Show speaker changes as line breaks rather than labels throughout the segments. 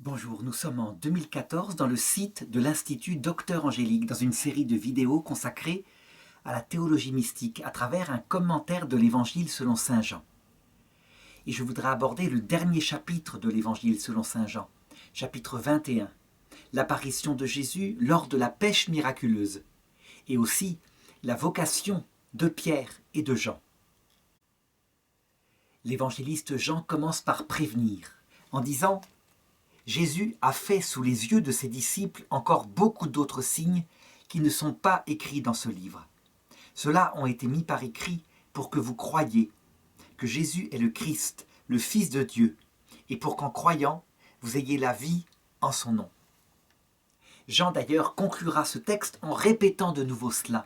Bonjour, nous sommes en 2014 dans le site de l'Institut Docteur Angélique dans une série de vidéos consacrées à la théologie mystique à travers un commentaire de l'Évangile selon Saint Jean. Et je voudrais aborder le dernier chapitre de l'Évangile selon Saint Jean, chapitre 21, l'apparition de Jésus lors de la pêche miraculeuse, et aussi la vocation de Pierre et de Jean. L'évangéliste Jean commence par prévenir en disant « Jésus a fait sous les yeux de ses disciples encore beaucoup d'autres signes qui ne sont pas écrits dans ce livre. Ceux-là ont été mis par écrit pour que vous croyiez que Jésus est le Christ, le Fils de Dieu, et pour qu'en croyant, vous ayez la vie en son nom. » Jean d'ailleurs conclura ce texte en répétant de nouveau cela.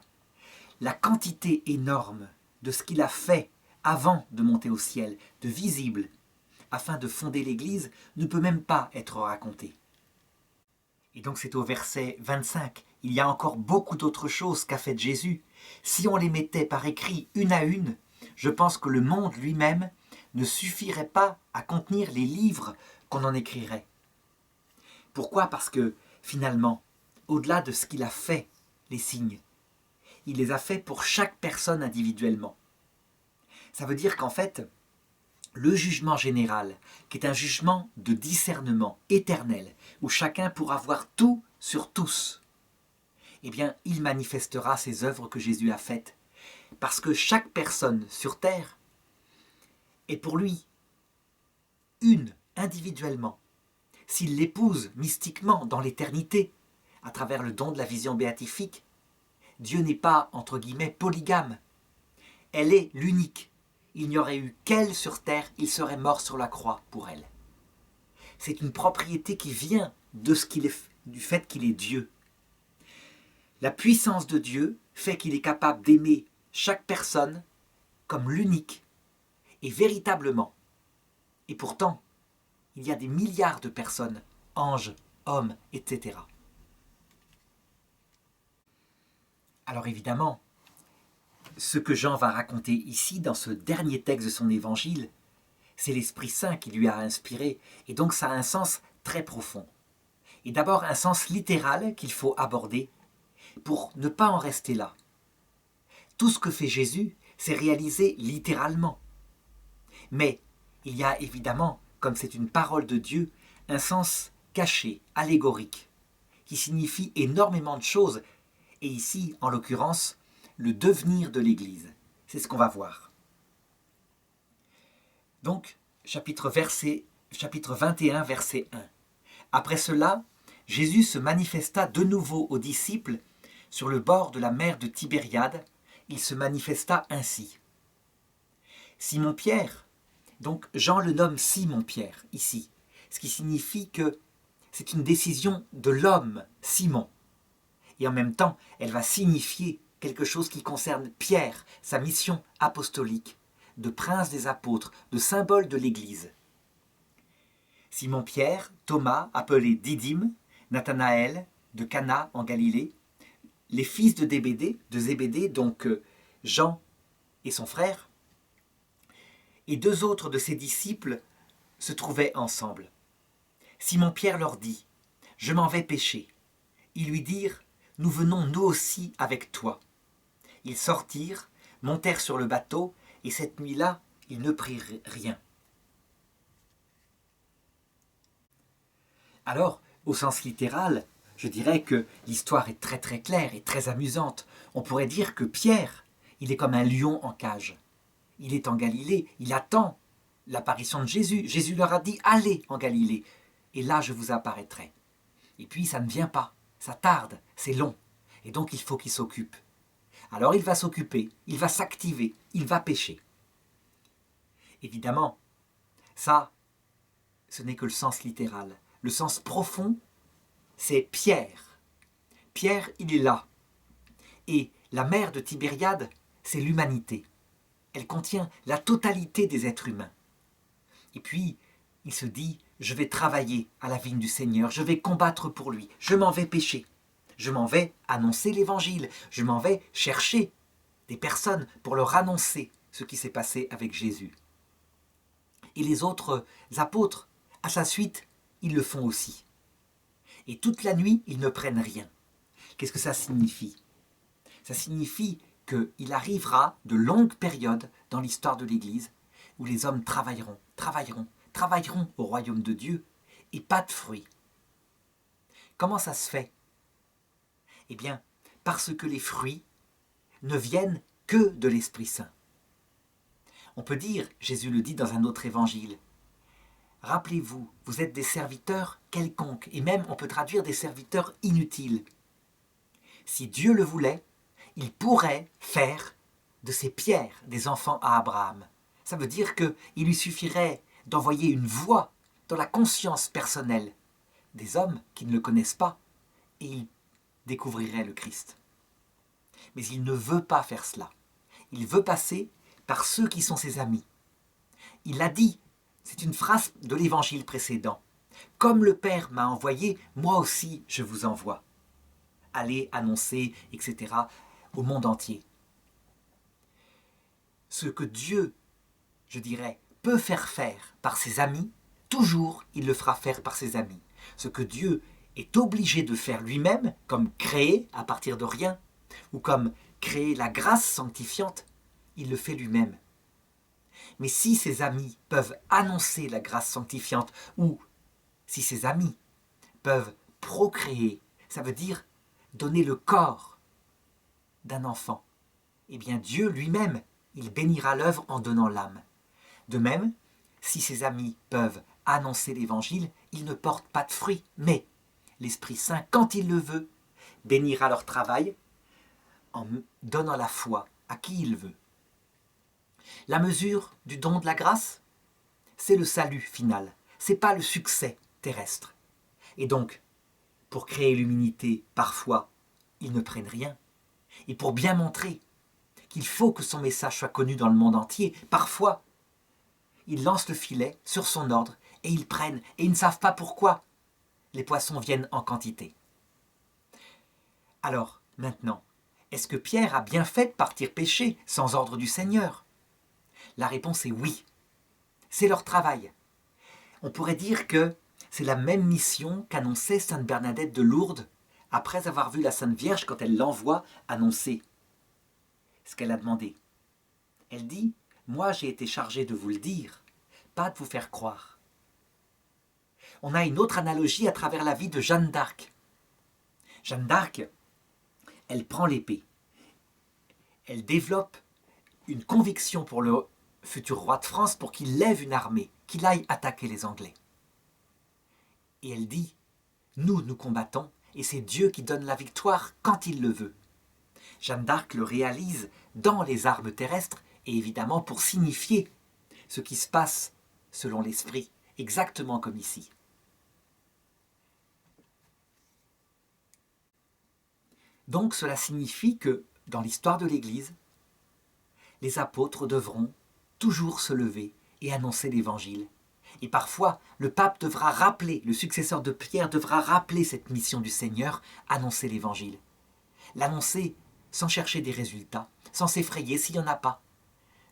La quantité énorme de ce qu'il a fait avant de monter au ciel, de visible, afin de fonder l'Église, ne peut même pas être racontée. Et donc c'est au verset 25, il y a encore beaucoup d'autres choses qu'a faites Jésus. Si on les mettait par écrit une à une, je pense que le monde lui-même ne suffirait pas à contenir les livres qu'on en écrirait. Pourquoi ? Parce que finalement, au-delà de ce qu'il a fait, les signes, il les a fait pour chaque personne individuellement. Ça veut dire qu'en fait, le jugement général, qui est un jugement de discernement éternel, où chacun pourra voir tout sur tous, eh bien, il manifestera ces œuvres que Jésus a faites. Parce que chaque personne sur terre est pour lui une, individuellement. S'il l'épouse mystiquement dans l'éternité, à travers le don de la vision béatifique, Dieu n'est pas, entre guillemets, polygame. Elle est l'unique. Il n'y aurait eu qu'elle sur terre, il serait mort sur la croix pour elle. C'est une propriété qui vient de du fait qu'il est Dieu. La puissance de Dieu fait qu'il est capable d'aimer chaque personne comme l'unique et véritablement. Et pourtant, il y a des milliards de personnes, anges, hommes, etc. Alors évidemment, ce que Jean va raconter ici, dans ce dernier texte de son évangile, c'est l'Esprit Saint qui lui a inspiré, et donc ça a un sens très profond. Et d'abord un sens littéral qu'il faut aborder, pour ne pas en rester là. Tout ce que fait Jésus, c'est réalisé littéralement. Mais il y a évidemment, comme c'est une parole de Dieu, un sens caché, allégorique, qui signifie énormément de choses, et ici, en l'occurrence, le devenir de l'Église. C'est ce qu'on va voir. Donc, chapitre 21, verset 1. Après cela, Jésus se manifesta de nouveau aux disciples sur le bord de la mer de Tibériade. Il se manifesta ainsi. Simon-Pierre, donc Jean le nomme Simon-Pierre ici, ce qui signifie que c'est une décision de l'homme, Simon. Et en même temps, elle va signifier quelque chose qui concerne Pierre, sa mission apostolique, de prince des apôtres, de symbole de l'Église. Simon-Pierre, Thomas, appelé Didyme, Nathanaël, de Cana en Galilée, les fils de Zébédée, donc Jean et son frère, et deux autres de ses disciples se trouvaient ensemble. Simon-Pierre leur dit « Je m'en vais pêcher ». Ils lui dirent « Nous venons nous aussi avec toi ». Ils sortirent, montèrent sur le bateau, et cette nuit-là, ils ne prirent rien. Alors, au sens littéral, je dirais que l'histoire est très très claire et très amusante. On pourrait dire que Pierre, il est comme un lion en cage. Il est en Galilée, il attend l'apparition de Jésus. Jésus leur a dit « Allez en Galilée, et là je vous apparaîtrai ». Et puis ça ne vient pas, ça tarde, c'est long, et donc il faut qu'il s'occupe. Alors il va s'occuper, il va s'activer, il va pêcher. Évidemment, ça, ce n'est que le sens littéral. Le sens profond, c'est Pierre. Pierre, il est là. Et la mer de Tibériade, c'est l'humanité. Elle contient la totalité des êtres humains. Et puis, il se dit, je vais travailler à la vigne du Seigneur, je vais combattre pour lui, je m'en vais pêcher. Je m'en vais annoncer l'évangile, je m'en vais chercher des personnes pour leur annoncer ce qui s'est passé avec Jésus. Et les autres apôtres, à sa suite, ils le font aussi. Et toute la nuit, ils ne prennent rien. Qu'est-ce que ça signifie? Ça signifie qu'il arrivera de longues périodes dans l'histoire de l'Église où les hommes travailleront au royaume de Dieu et pas de fruits. Comment ça se fait? Eh bien, parce que les fruits ne viennent que de l'Esprit Saint. On peut dire, Jésus le dit dans un autre évangile, rappelez-vous, vous êtes des serviteurs quelconques, et même on peut traduire des serviteurs inutiles. Si Dieu le voulait, il pourrait faire de ces pierres des enfants à Abraham. Ça veut dire qu'il lui suffirait d'envoyer une voix dans la conscience personnelle des hommes qui ne le connaissent pas, et ils découvriraient le Christ. Mais il ne veut pas faire cela. Il veut passer par ceux qui sont ses amis. Il a dit, c'est une phrase de l'évangile précédent, « Comme le Père m'a envoyé, moi aussi je vous envoie. » Allez annoncer, etc., au monde entier. Ce que Dieu, je dirais, peut faire par ses amis, toujours il le fera faire par ses amis. Ce que Dieu est obligé de faire lui-même, comme créer à partir de rien, ou comme créer la grâce sanctifiante, il le fait lui-même. Mais si ses amis peuvent annoncer la grâce sanctifiante, ou si ses amis peuvent procréer, ça veut dire donner le corps d'un enfant, eh bien Dieu lui-même, il bénira l'œuvre en donnant l'âme. De même, si ses amis peuvent annoncer l'évangile, ils ne portent pas de fruits, mais l'Esprit Saint, quand il le veut, bénira leur travail en donnant la foi à qui il veut. La mesure du don de la grâce, c'est le salut final, c'est pas le succès terrestre. Et donc, pour créer l'humilité, parfois, ils ne prennent rien. Et pour bien montrer qu'il faut que son message soit connu dans le monde entier, parfois, ils lancent le filet sur son ordre et ils prennent, et ils ne savent pas pourquoi les poissons viennent en quantité. Alors, maintenant, est-ce que Pierre a bien fait de partir pêcher sans ordre du Seigneur? La réponse est oui. C'est leur travail. On pourrait dire que c'est la même mission qu'annonçait Sainte Bernadette de Lourdes après avoir vu la Sainte Vierge quand elle l'envoie annoncer ce qu'elle a demandé. Elle dit « Moi j'ai été chargée de vous le dire, pas de vous faire croire. » On a une autre analogie à travers la vie de Jeanne d'Arc. Jeanne d'Arc, elle prend l'épée. Elle développe une conviction pour le futur roi de France pour qu'il lève une armée, qu'il aille attaquer les Anglais. Et elle dit, nous combattons, et c'est Dieu qui donne la victoire quand il le veut. Jeanne d'Arc le réalise dans les armes terrestres, et évidemment pour signifier ce qui se passe selon l'esprit, exactement comme ici. Donc cela signifie que, dans l'histoire de l'Église, les apôtres devront toujours se lever et annoncer l'Évangile. Et parfois, le pape devra rappeler, le successeur de Pierre devra rappeler cette mission du Seigneur, annoncer l'Évangile. L'annoncer sans chercher des résultats, sans s'effrayer s'il n'y en a pas.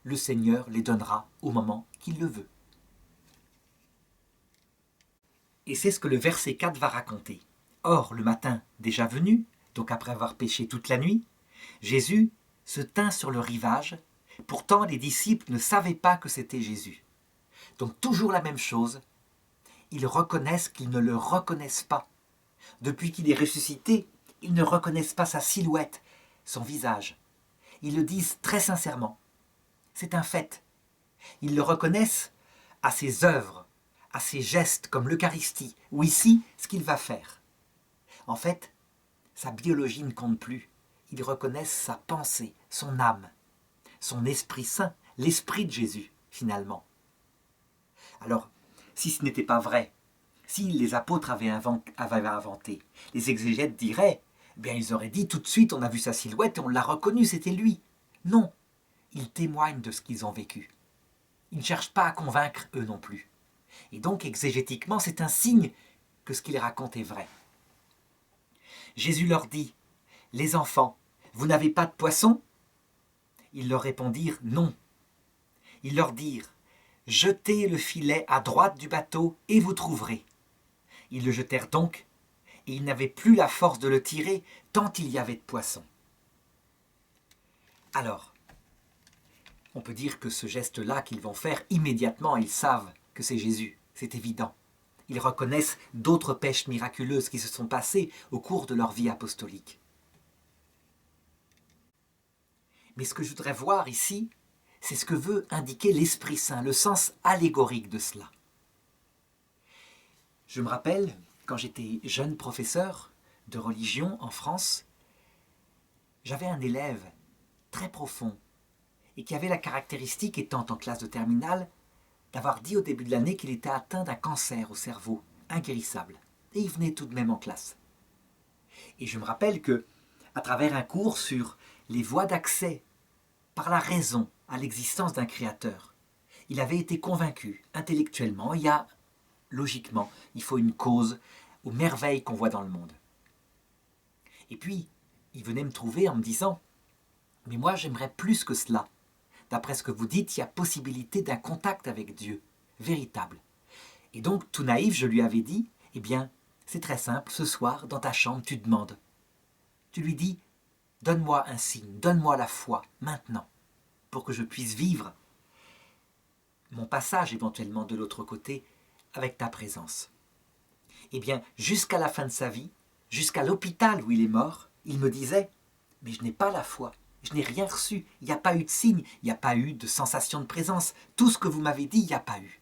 Le Seigneur les donnera au moment qu'il le veut. Et c'est ce que le verset 4 va raconter. Or, le matin déjà venu, donc après avoir péché toute la nuit, Jésus se tint sur le rivage. Pourtant, les disciples ne savaient pas que c'était Jésus. Donc toujours la même chose, ils reconnaissent qu'ils ne le reconnaissent pas. Depuis qu'il est ressuscité, ils ne reconnaissent pas sa silhouette, son visage. Ils le disent très sincèrement. C'est un fait. Ils le reconnaissent à ses œuvres, à ses gestes comme l'Eucharistie, ou ici, ce qu'il va faire. En fait, sa biologie ne compte plus. Ils reconnaissent sa pensée, son âme, son Esprit Saint, l'Esprit de Jésus, finalement. Alors, si ce n'était pas vrai, si les apôtres avaient inventé, les exégètes diraient, bien ils auraient dit tout de suite, on a vu sa silhouette et on l'a reconnu, c'était lui. Non, ils témoignent de ce qu'ils ont vécu. Ils ne cherchent pas à convaincre eux non plus. Et donc, exégétiquement, c'est un signe que ce qu'ils racontent est vrai. Jésus leur dit, « Les enfants, vous n'avez pas de poisson ?» Ils leur répondirent, « Non. » Ils leur dirent, « Jetez le filet à droite du bateau et vous trouverez. » Ils le jetèrent donc, et ils n'avaient plus la force de le tirer, tant il y avait de poissons. Alors, on peut dire que ce geste-là qu'ils vont faire, immédiatement, ils savent que c'est Jésus, c'est évident. Ils reconnaissent d'autres pêches miraculeuses qui se sont passées au cours de leur vie apostolique. Mais ce que je voudrais voir ici, c'est ce que veut indiquer l'Esprit Saint, le sens allégorique de cela. Je me rappelle, quand j'étais jeune professeur de religion en France, j'avais un élève très profond et qui avait la caractéristique, étant en classe de terminale, d'avoir dit au début de l'année qu'il était atteint d'un cancer au cerveau, inguérissable. Et il venait tout de même en classe. Et je me rappelle que, à travers un cours sur les voies d'accès par la raison à l'existence d'un créateur, il avait été convaincu intellectuellement, logiquement, il faut une cause aux merveilles qu'on voit dans le monde. Et puis, il venait me trouver en me disant « Mais moi, j'aimerais plus que cela. D'après ce que vous dites, il y a possibilité d'un contact avec Dieu, véritable. » Et donc, tout naïf, je lui avais dit « Eh bien, c'est très simple, ce soir, dans ta chambre, tu demandes. Tu lui dis « Donne-moi un signe, donne-moi la foi, maintenant, pour que je puisse vivre mon passage éventuellement de l'autre côté avec ta présence. » Eh bien, jusqu'à la fin de sa vie, jusqu'à l'hôpital où il est mort, il me disait « Mais je n'ai pas la foi, je n'ai rien reçu, il n'y a pas eu de signe, il n'y a pas eu de sensation de présence, tout ce que vous m'avez dit, il n'y a pas eu. »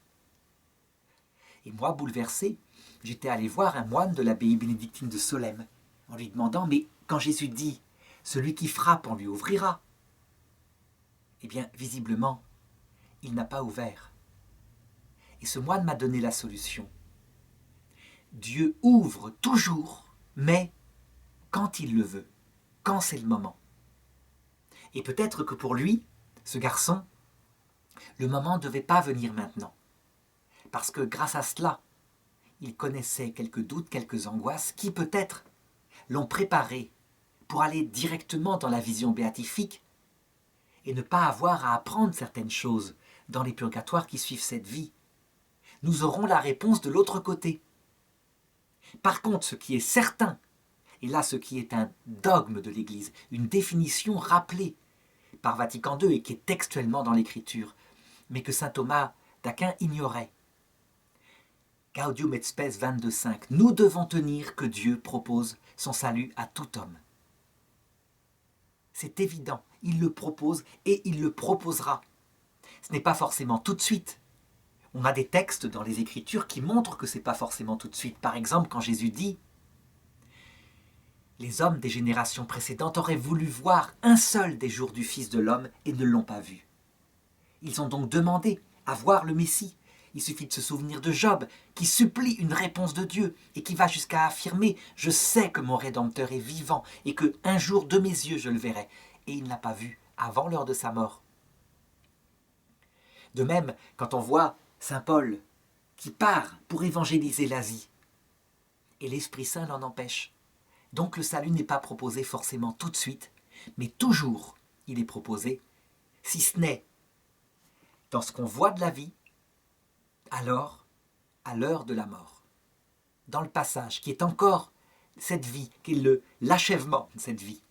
Et moi, bouleversé, j'étais allé voir un moine de l'abbaye bénédictine de Solesmes, en lui demandant « Mais quand Jésus dit « Celui qui frappe, on lui ouvrira », eh bien, visiblement, il n'a pas ouvert. Et ce moine m'a donné la solution. Dieu ouvre toujours, mais quand il le veut, quand c'est le moment. Et peut-être que pour lui, ce garçon, le moment ne devait pas venir maintenant. Parce que grâce à cela, il connaissait quelques doutes, quelques angoisses qui peut-être l'ont préparé pour aller directement dans la vision béatifique et ne pas avoir à apprendre certaines choses dans les purgatoires qui suivent cette vie. Nous aurons la réponse de l'autre côté. Par contre, ce qui est certain, et là ce qui est un dogme de l'Église, une définition rappelée par Vatican II et qui est textuellement dans l'Écriture, mais que saint Thomas d'Aquin ignorait. Gaudium et Spes 22.5. Nous devons tenir que Dieu propose son salut à tout homme. C'est évident, il le propose et il le proposera. Ce n'est pas forcément tout de suite. On a des textes dans les Écritures qui montrent que ce n'est pas forcément tout de suite. Par exemple, quand Jésus dit « Les hommes des générations précédentes auraient voulu voir un seul des jours du Fils de l'homme et ne l'ont pas vu. » Ils ont donc demandé à voir le Messie. Il suffit de se souvenir de Job, qui supplie une réponse de Dieu et qui va jusqu'à affirmer « Je sais que mon Rédempteur est vivant et que un jour de mes yeux je le verrai. » Et il ne l'a pas vu avant l'heure de sa mort. De même, quand on voit saint Paul qui part pour évangéliser l'Asie, et l'Esprit Saint l'en empêche. Donc le salut n'est pas proposé forcément tout de suite, mais toujours il est proposé, si ce n'est dans ce qu'on voit de la vie, alors à l'heure de la mort. Dans le passage qui est encore cette vie, qui est l'achèvement de cette vie.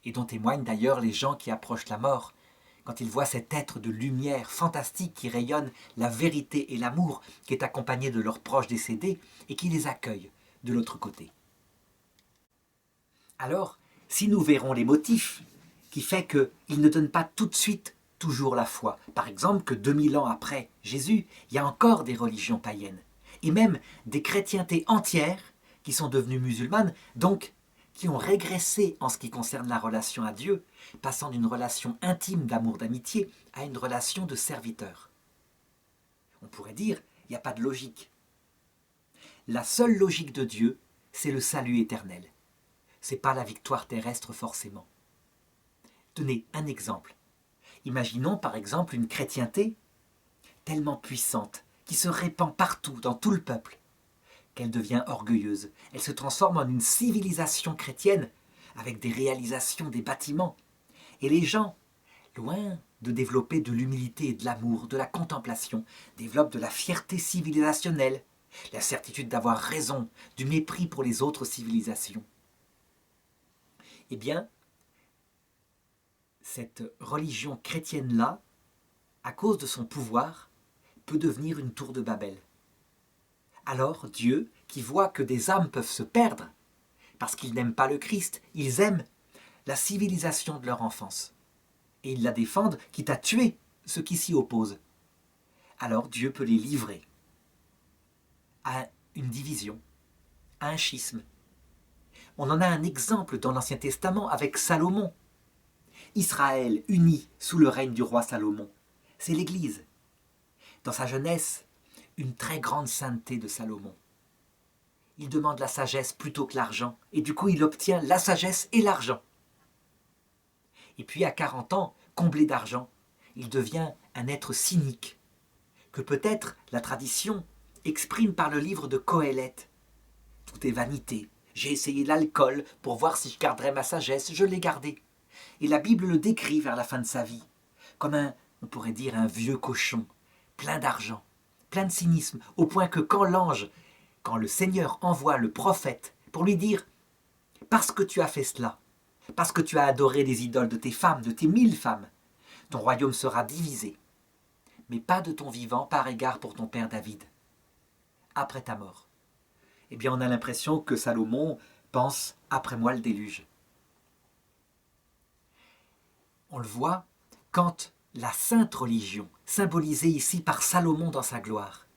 Et dont témoignent d'ailleurs les gens qui approchent la mort, quand ils voient cet être de lumière fantastique qui rayonne la vérité et l'amour, qui est accompagné de leurs proches décédés et qui les accueille de l'autre côté. Alors, si nous verrons les motifs qui fait qu'ils ne donnent pas tout de suite toujours la foi, par exemple que 2000 ans après Jésus, il y a encore des religions païennes, et même des chrétientés entières qui sont devenues musulmanes, donc qui ont régressé en ce qui concerne la relation à Dieu, passant d'une relation intime d'amour, d'amitié, à une relation de serviteur. On pourrait dire, il n'y a pas de logique. La seule logique de Dieu, c'est le salut éternel. Ce n'est pas la victoire terrestre forcément. Tenez un exemple. Imaginons par exemple une chrétienté tellement puissante, qui se répand partout, dans tout le peuple, qu'elle devient orgueilleuse. Elle se transforme en une civilisation chrétienne, avec des réalisations, des bâtiments. Et les gens, loin de développer de l'humilité et de l'amour, de la contemplation, développent de la fierté civilisationnelle, la certitude d'avoir raison, du mépris pour les autres civilisations. Eh bien, cette religion chrétienne-là, à cause de son pouvoir, peut devenir une tour de Babel. Alors Dieu, qui voit que des âmes peuvent se perdre, parce qu'ils n'aiment pas le Christ, ils aiment la civilisation de leur enfance. Et ils la défendent, quitte à tuer ceux qui s'y opposent. Alors Dieu peut les livrer à une division, à un schisme. On en a un exemple dans l'Ancien Testament avec Salomon. Israël uni sous le règne du roi Salomon. C'est l'Église. Dans sa jeunesse, une très grande sainteté de Salomon. Il demande la sagesse plutôt que l'argent, et du coup il obtient la sagesse et l'argent. Et puis à 40 ans, comblé d'argent, il devient un être cynique, que peut-être la tradition exprime par le livre de Qoéleth. Tout est vanité. J'ai essayé l'alcool pour voir si je garderais ma sagesse, je l'ai gardée. Et la Bible le décrit vers la fin de sa vie, comme on pourrait dire, un vieux cochon, plein d'argent, plein de cynisme, au point que quand le Seigneur envoie le prophète pour lui dire « Parce que tu as fait cela, parce que tu as adoré les idoles de tes femmes, de tes 1000 femmes, ton royaume sera divisé, mais pas de ton vivant par égard pour ton père David, après ta mort. » Eh bien, on a l'impression que Salomon pense « Après moi le déluge ». On le voit quand la sainte religion, symbolisée ici par Salomon dans sa gloire,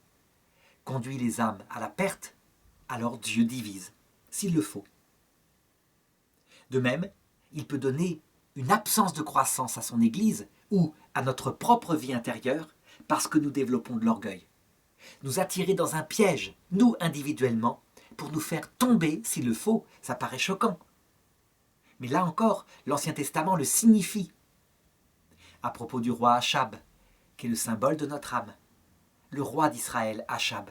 conduit les âmes à la perte, alors Dieu divise, s'il le faut. De même, il peut donner une absence de croissance à son Église ou à notre propre vie intérieure parce que nous développons de l'orgueil. Nous attirer dans un piège, nous individuellement, pour nous faire tomber s'il le faut, ça paraît choquant. Mais là encore, l'Ancien Testament le signifie. À propos du roi Achab, qui est le symbole de notre âme, le roi d'Israël, Achab.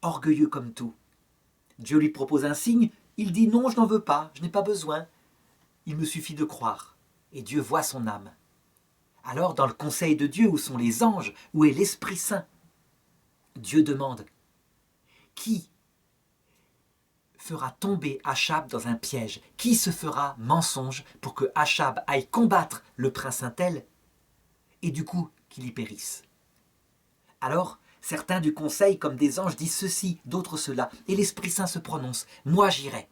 Orgueilleux comme tout. Dieu lui propose un signe, il dit non, je n'en veux pas, je n'ai pas besoin. Il me suffit de croire. Et Dieu voit son âme. Alors, dans le conseil de Dieu, où sont les anges, où est l'Esprit Saint, Dieu demande, qui fera tomber Achab dans un piège? Qui se fera mensonge pour que Achab aille combattre le prince Untel et du coup qu'il y périsse? Alors, certains du conseil, comme des anges, disent ceci, d'autres cela, et l'Esprit Saint se prononce, moi j'irai.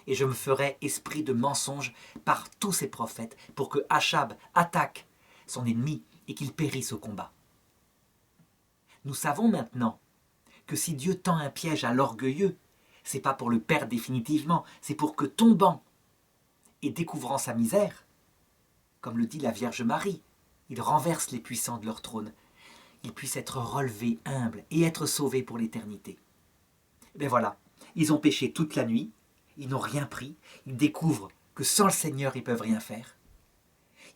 Et je me ferai esprit de mensonge par tous ces prophètes pour que Achab attaque son ennemi et qu'il périsse au combat. Nous savons maintenant que si Dieu tend un piège à l'orgueilleux, c'est pas pour le perdre définitivement, c'est pour que tombant et découvrant sa misère, comme le dit la Vierge Marie, il renverse les puissants de leur trône, ils puissent être relevés, humbles et être sauvés pour l'éternité. Et bien voilà, ils ont péché toute la nuit, ils n'ont rien pris, ils découvrent que sans le Seigneur ils ne peuvent rien faire.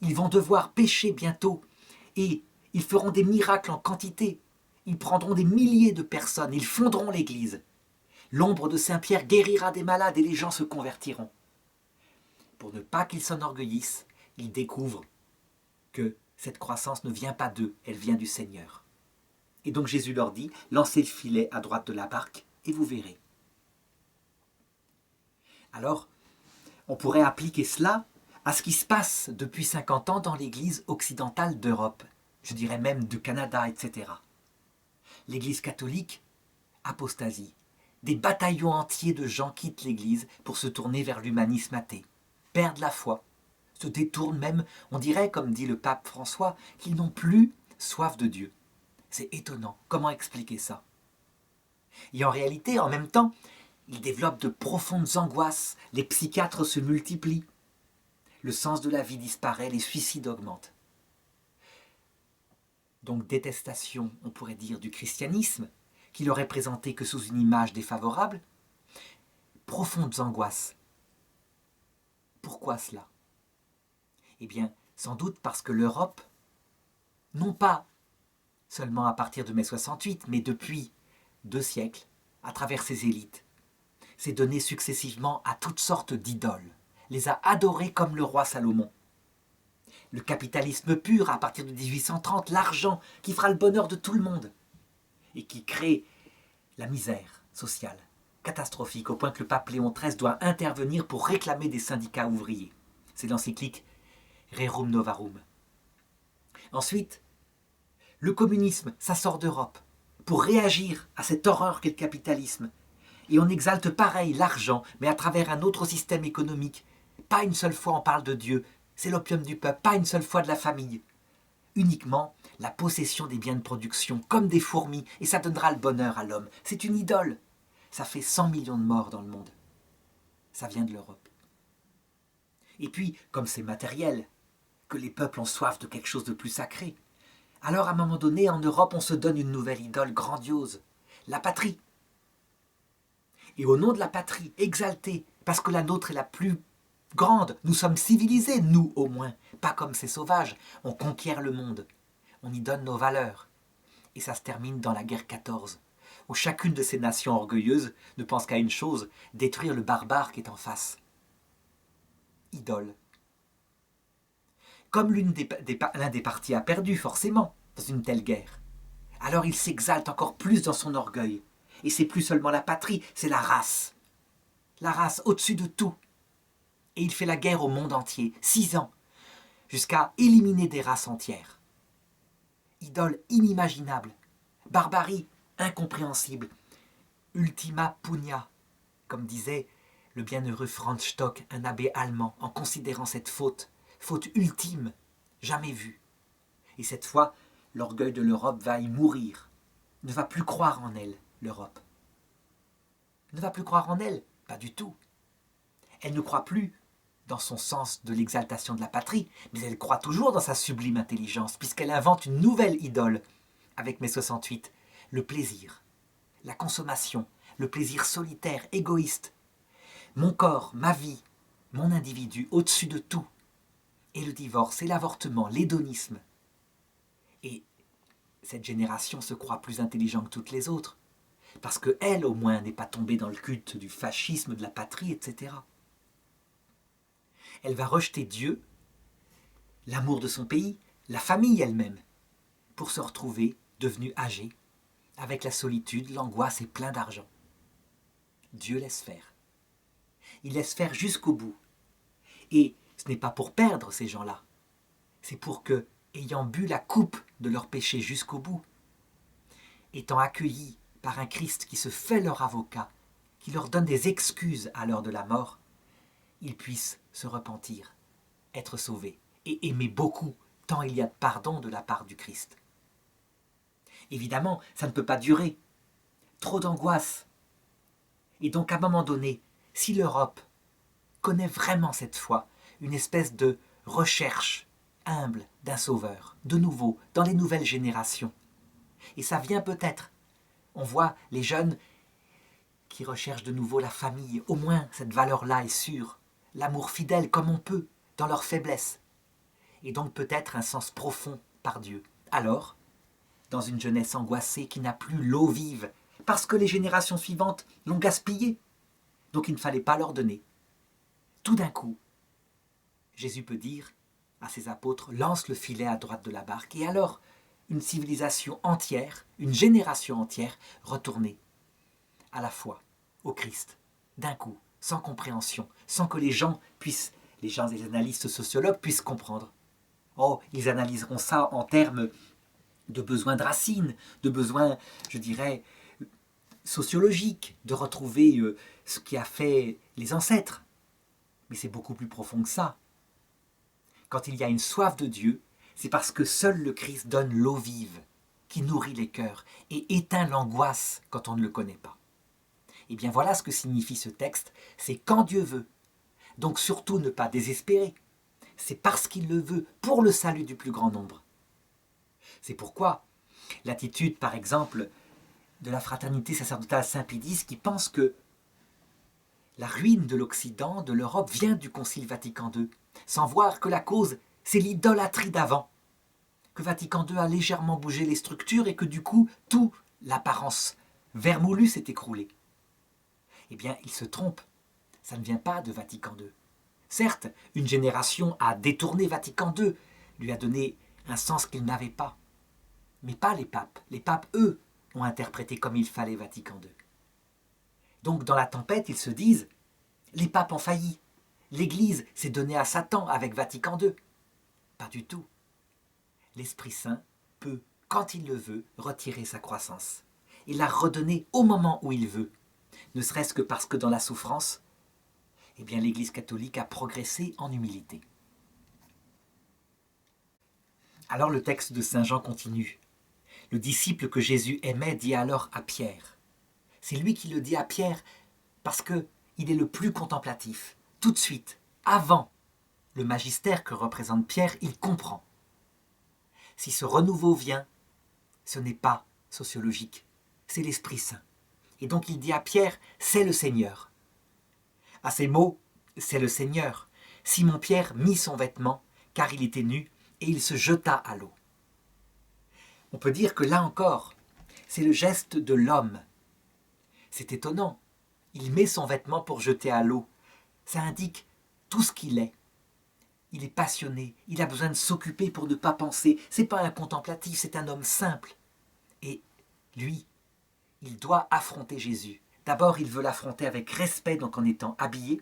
Ils vont devoir pécher bientôt et ils feront des miracles en quantité. Ils prendront des milliers de personnes, ils fonderont l'Église. L'ombre de Saint-Pierre guérira des malades et les gens se convertiront. Pour ne pas qu'ils s'enorgueillissent, ils découvrent que cette croissance ne vient pas d'eux, elle vient du Seigneur. Et donc Jésus leur dit, lancez le filet à droite de la barque et vous verrez. Alors, on pourrait appliquer cela à ce qui se passe depuis 50 ans dans l'Église occidentale d'Europe, je dirais même du Canada, etc. L'Église catholique, apostasie. Des bataillons entiers de gens quittent l'Église pour se tourner vers l'humanisme athée, perdent la foi, se détournent même, on dirait, comme dit le pape François, qu'ils n'ont plus soif de Dieu. C'est étonnant, comment expliquer ça? Et en réalité, en même temps, ils développent de profondes angoisses, les psychiatres se multiplient, le sens de la vie disparaît, les suicides augmentent. Donc détestation, on pourrait dire, du christianisme, qui leur est présenté que sous une image défavorable, profondes angoisses. Pourquoi cela? Eh bien, sans doute parce que l'Europe, non pas seulement à partir de mai 68, mais depuis 2 siècles, à travers ses élites, s'est donnée successivement à toutes sortes d'idoles, les a adorées comme le roi Salomon. Le capitalisme pur, à partir de 1830, l'argent qui fera le bonheur de tout le monde, et qui crée la misère sociale, catastrophique, au point que le pape Léon XIII doit intervenir pour réclamer des syndicats ouvriers. C'est l'encyclique Rerum Novarum. Ensuite, le communisme, ça sort d'Europe pour réagir à cette horreur qu'est le capitalisme. Et on exalte pareil l'argent, mais à travers un autre système économique. Pas une seule fois on parle de Dieu, c'est l'opium du peuple, pas une seule fois de la famille. Uniquement la possession des biens de production, comme des fourmis, et ça donnera le bonheur à l'homme. C'est une idole. Ça fait 100 millions de morts dans le monde. Ça vient de l'Europe. Et puis, comme c'est matériel, que les peuples ont soif de quelque chose de plus sacré, alors à un moment donné, en Europe, on se donne une nouvelle idole grandiose, la patrie. Et au nom de la patrie, exaltée, parce que la nôtre est la plus grande, nous sommes civilisés, nous au moins, pas comme ces sauvages, on conquiert le monde, on y donne nos valeurs. Et ça se termine dans la guerre 14, où chacune de ces nations orgueilleuses ne pense qu'à une chose, détruire le barbare qui est en face. Idole. Comme l'un des partis a perdu, forcément, dans une telle guerre, alors il s'exalte encore plus dans son orgueil. Et c'est plus seulement la patrie, c'est la race. La race au-dessus de tout. Et il fait la guerre au monde entier, 6 ans, jusqu'à éliminer des races entières. Idole inimaginable, barbarie incompréhensible, ultima pugna, comme disait le bienheureux Franz Stock, un abbé allemand, en considérant cette faute ultime, jamais vue. Et cette fois, l'orgueil de l'Europe va y mourir, ne va plus croire en elle, l'Europe. Ne va plus croire en elle, pas du tout. Elle ne croit plus dans son sens de l'exaltation de la patrie, mais elle croit toujours dans sa sublime intelligence, puisqu'elle invente une nouvelle idole, avec mai 68, le plaisir, la consommation, le plaisir solitaire, égoïste. Mon corps, ma vie, mon individu, au-dessus de tout. Et le divorce, et l'avortement, l'hédonisme. Et cette génération se croit plus intelligente que toutes les autres, parce qu'elle, au moins, n'est pas tombée dans le culte du fascisme, de la patrie, etc. Elle va rejeter Dieu, l'amour de son pays, la famille elle-même, pour se retrouver devenue âgée, avec la solitude, l'angoisse et plein d'argent. Dieu laisse faire. Il laisse faire jusqu'au bout. Et ce n'est pas pour perdre ces gens-là, c'est pour que, ayant bu la coupe de leur péché jusqu'au bout, étant accueillis par un Christ qui se fait leur avocat, qui leur donne des excuses à l'heure de la mort, ils puissent se repentir, être sauvés et aimer beaucoup, tant il y a de pardon de la part du Christ. Évidemment, ça ne peut pas durer. Trop d'angoisse. Et donc, à un moment donné, si l'Europe connaît vraiment cette fois une espèce de recherche humble d'un sauveur, de nouveau, dans les nouvelles générations, et ça vient peut-être, on voit les jeunes qui recherchent de nouveau la famille, au moins cette valeur-là est sûre, l'amour fidèle comme on peut, dans leur faiblesse, et donc peut-être un sens profond par Dieu. Alors, dans une jeunesse angoissée qui n'a plus l'eau vive, parce que les générations suivantes l'ont gaspillée, donc il ne fallait pas leur donner. Tout d'un coup, Jésus peut dire à ses apôtres, lance le filet à droite de la barque, et alors une civilisation entière, une génération entière, retournée à la foi, au Christ, d'un coup, sans compréhension, sans que les gens, les analystes sociologues puissent comprendre. Oh, ils analyseront ça en termes de besoins de racines, de besoins, je dirais, sociologiques, de retrouver ce qui a fait les ancêtres. Mais c'est beaucoup plus profond que ça. Quand il y a une soif de Dieu, c'est parce que seul le Christ donne l'eau vive, qui nourrit les cœurs et éteint l'angoisse quand on ne le connaît pas. Et bien voilà ce que signifie ce texte, c'est quand Dieu veut. Donc surtout ne pas désespérer. C'est parce qu'il le veut, pour le salut du plus grand nombre. C'est pourquoi l'attitude, par exemple, de la fraternité sacerdotale Saint-Pédis qui pense que la ruine de l'Occident, de l'Europe, vient du Concile Vatican II, sans voir que la cause, c'est l'idolâtrie d'avant, que Vatican II a légèrement bougé les structures et que du coup, toute l'apparence vermoulue s'est écroulée. Eh bien, il se trompe, ça ne vient pas de Vatican II. Certes, une génération a détourné Vatican II, lui a donné un sens qu'il n'avait pas. Mais pas les papes. Les papes, eux, ont interprété comme il fallait Vatican II. Donc dans la tempête, ils se disent « Les papes ont failli, l'Église s'est donnée à Satan avec Vatican II ». Pas du tout. L'Esprit Saint peut, quand il le veut, retirer sa croissance et la redonner au moment où il veut, ne serait-ce que parce que dans la souffrance, eh bien, l'Église catholique a progressé en humilité. Alors le texte de Saint Jean continue. Le disciple que Jésus aimait dit alors à Pierre. C'est lui qui le dit à Pierre parce qu'il est le plus contemplatif. Tout de suite, avant le magistère que représente Pierre, il comprend. Si ce renouveau vient, ce n'est pas sociologique, c'est l'Esprit Saint. Et donc il dit à Pierre, c'est le Seigneur. À ces mots, c'est le Seigneur, Simon-Pierre mit son vêtement, car il était nu, et il se jeta à l'eau. On peut dire que là encore, c'est le geste de l'homme. C'est étonnant. Il met son vêtement pour jeter à l'eau. Ça indique tout ce qu'il est. Il est passionné, il a besoin de s'occuper pour ne pas penser. C'est pas un contemplatif, c'est un homme simple. Et lui, il doit affronter Jésus. D'abord, il veut l'affronter avec respect, donc en étant habillé.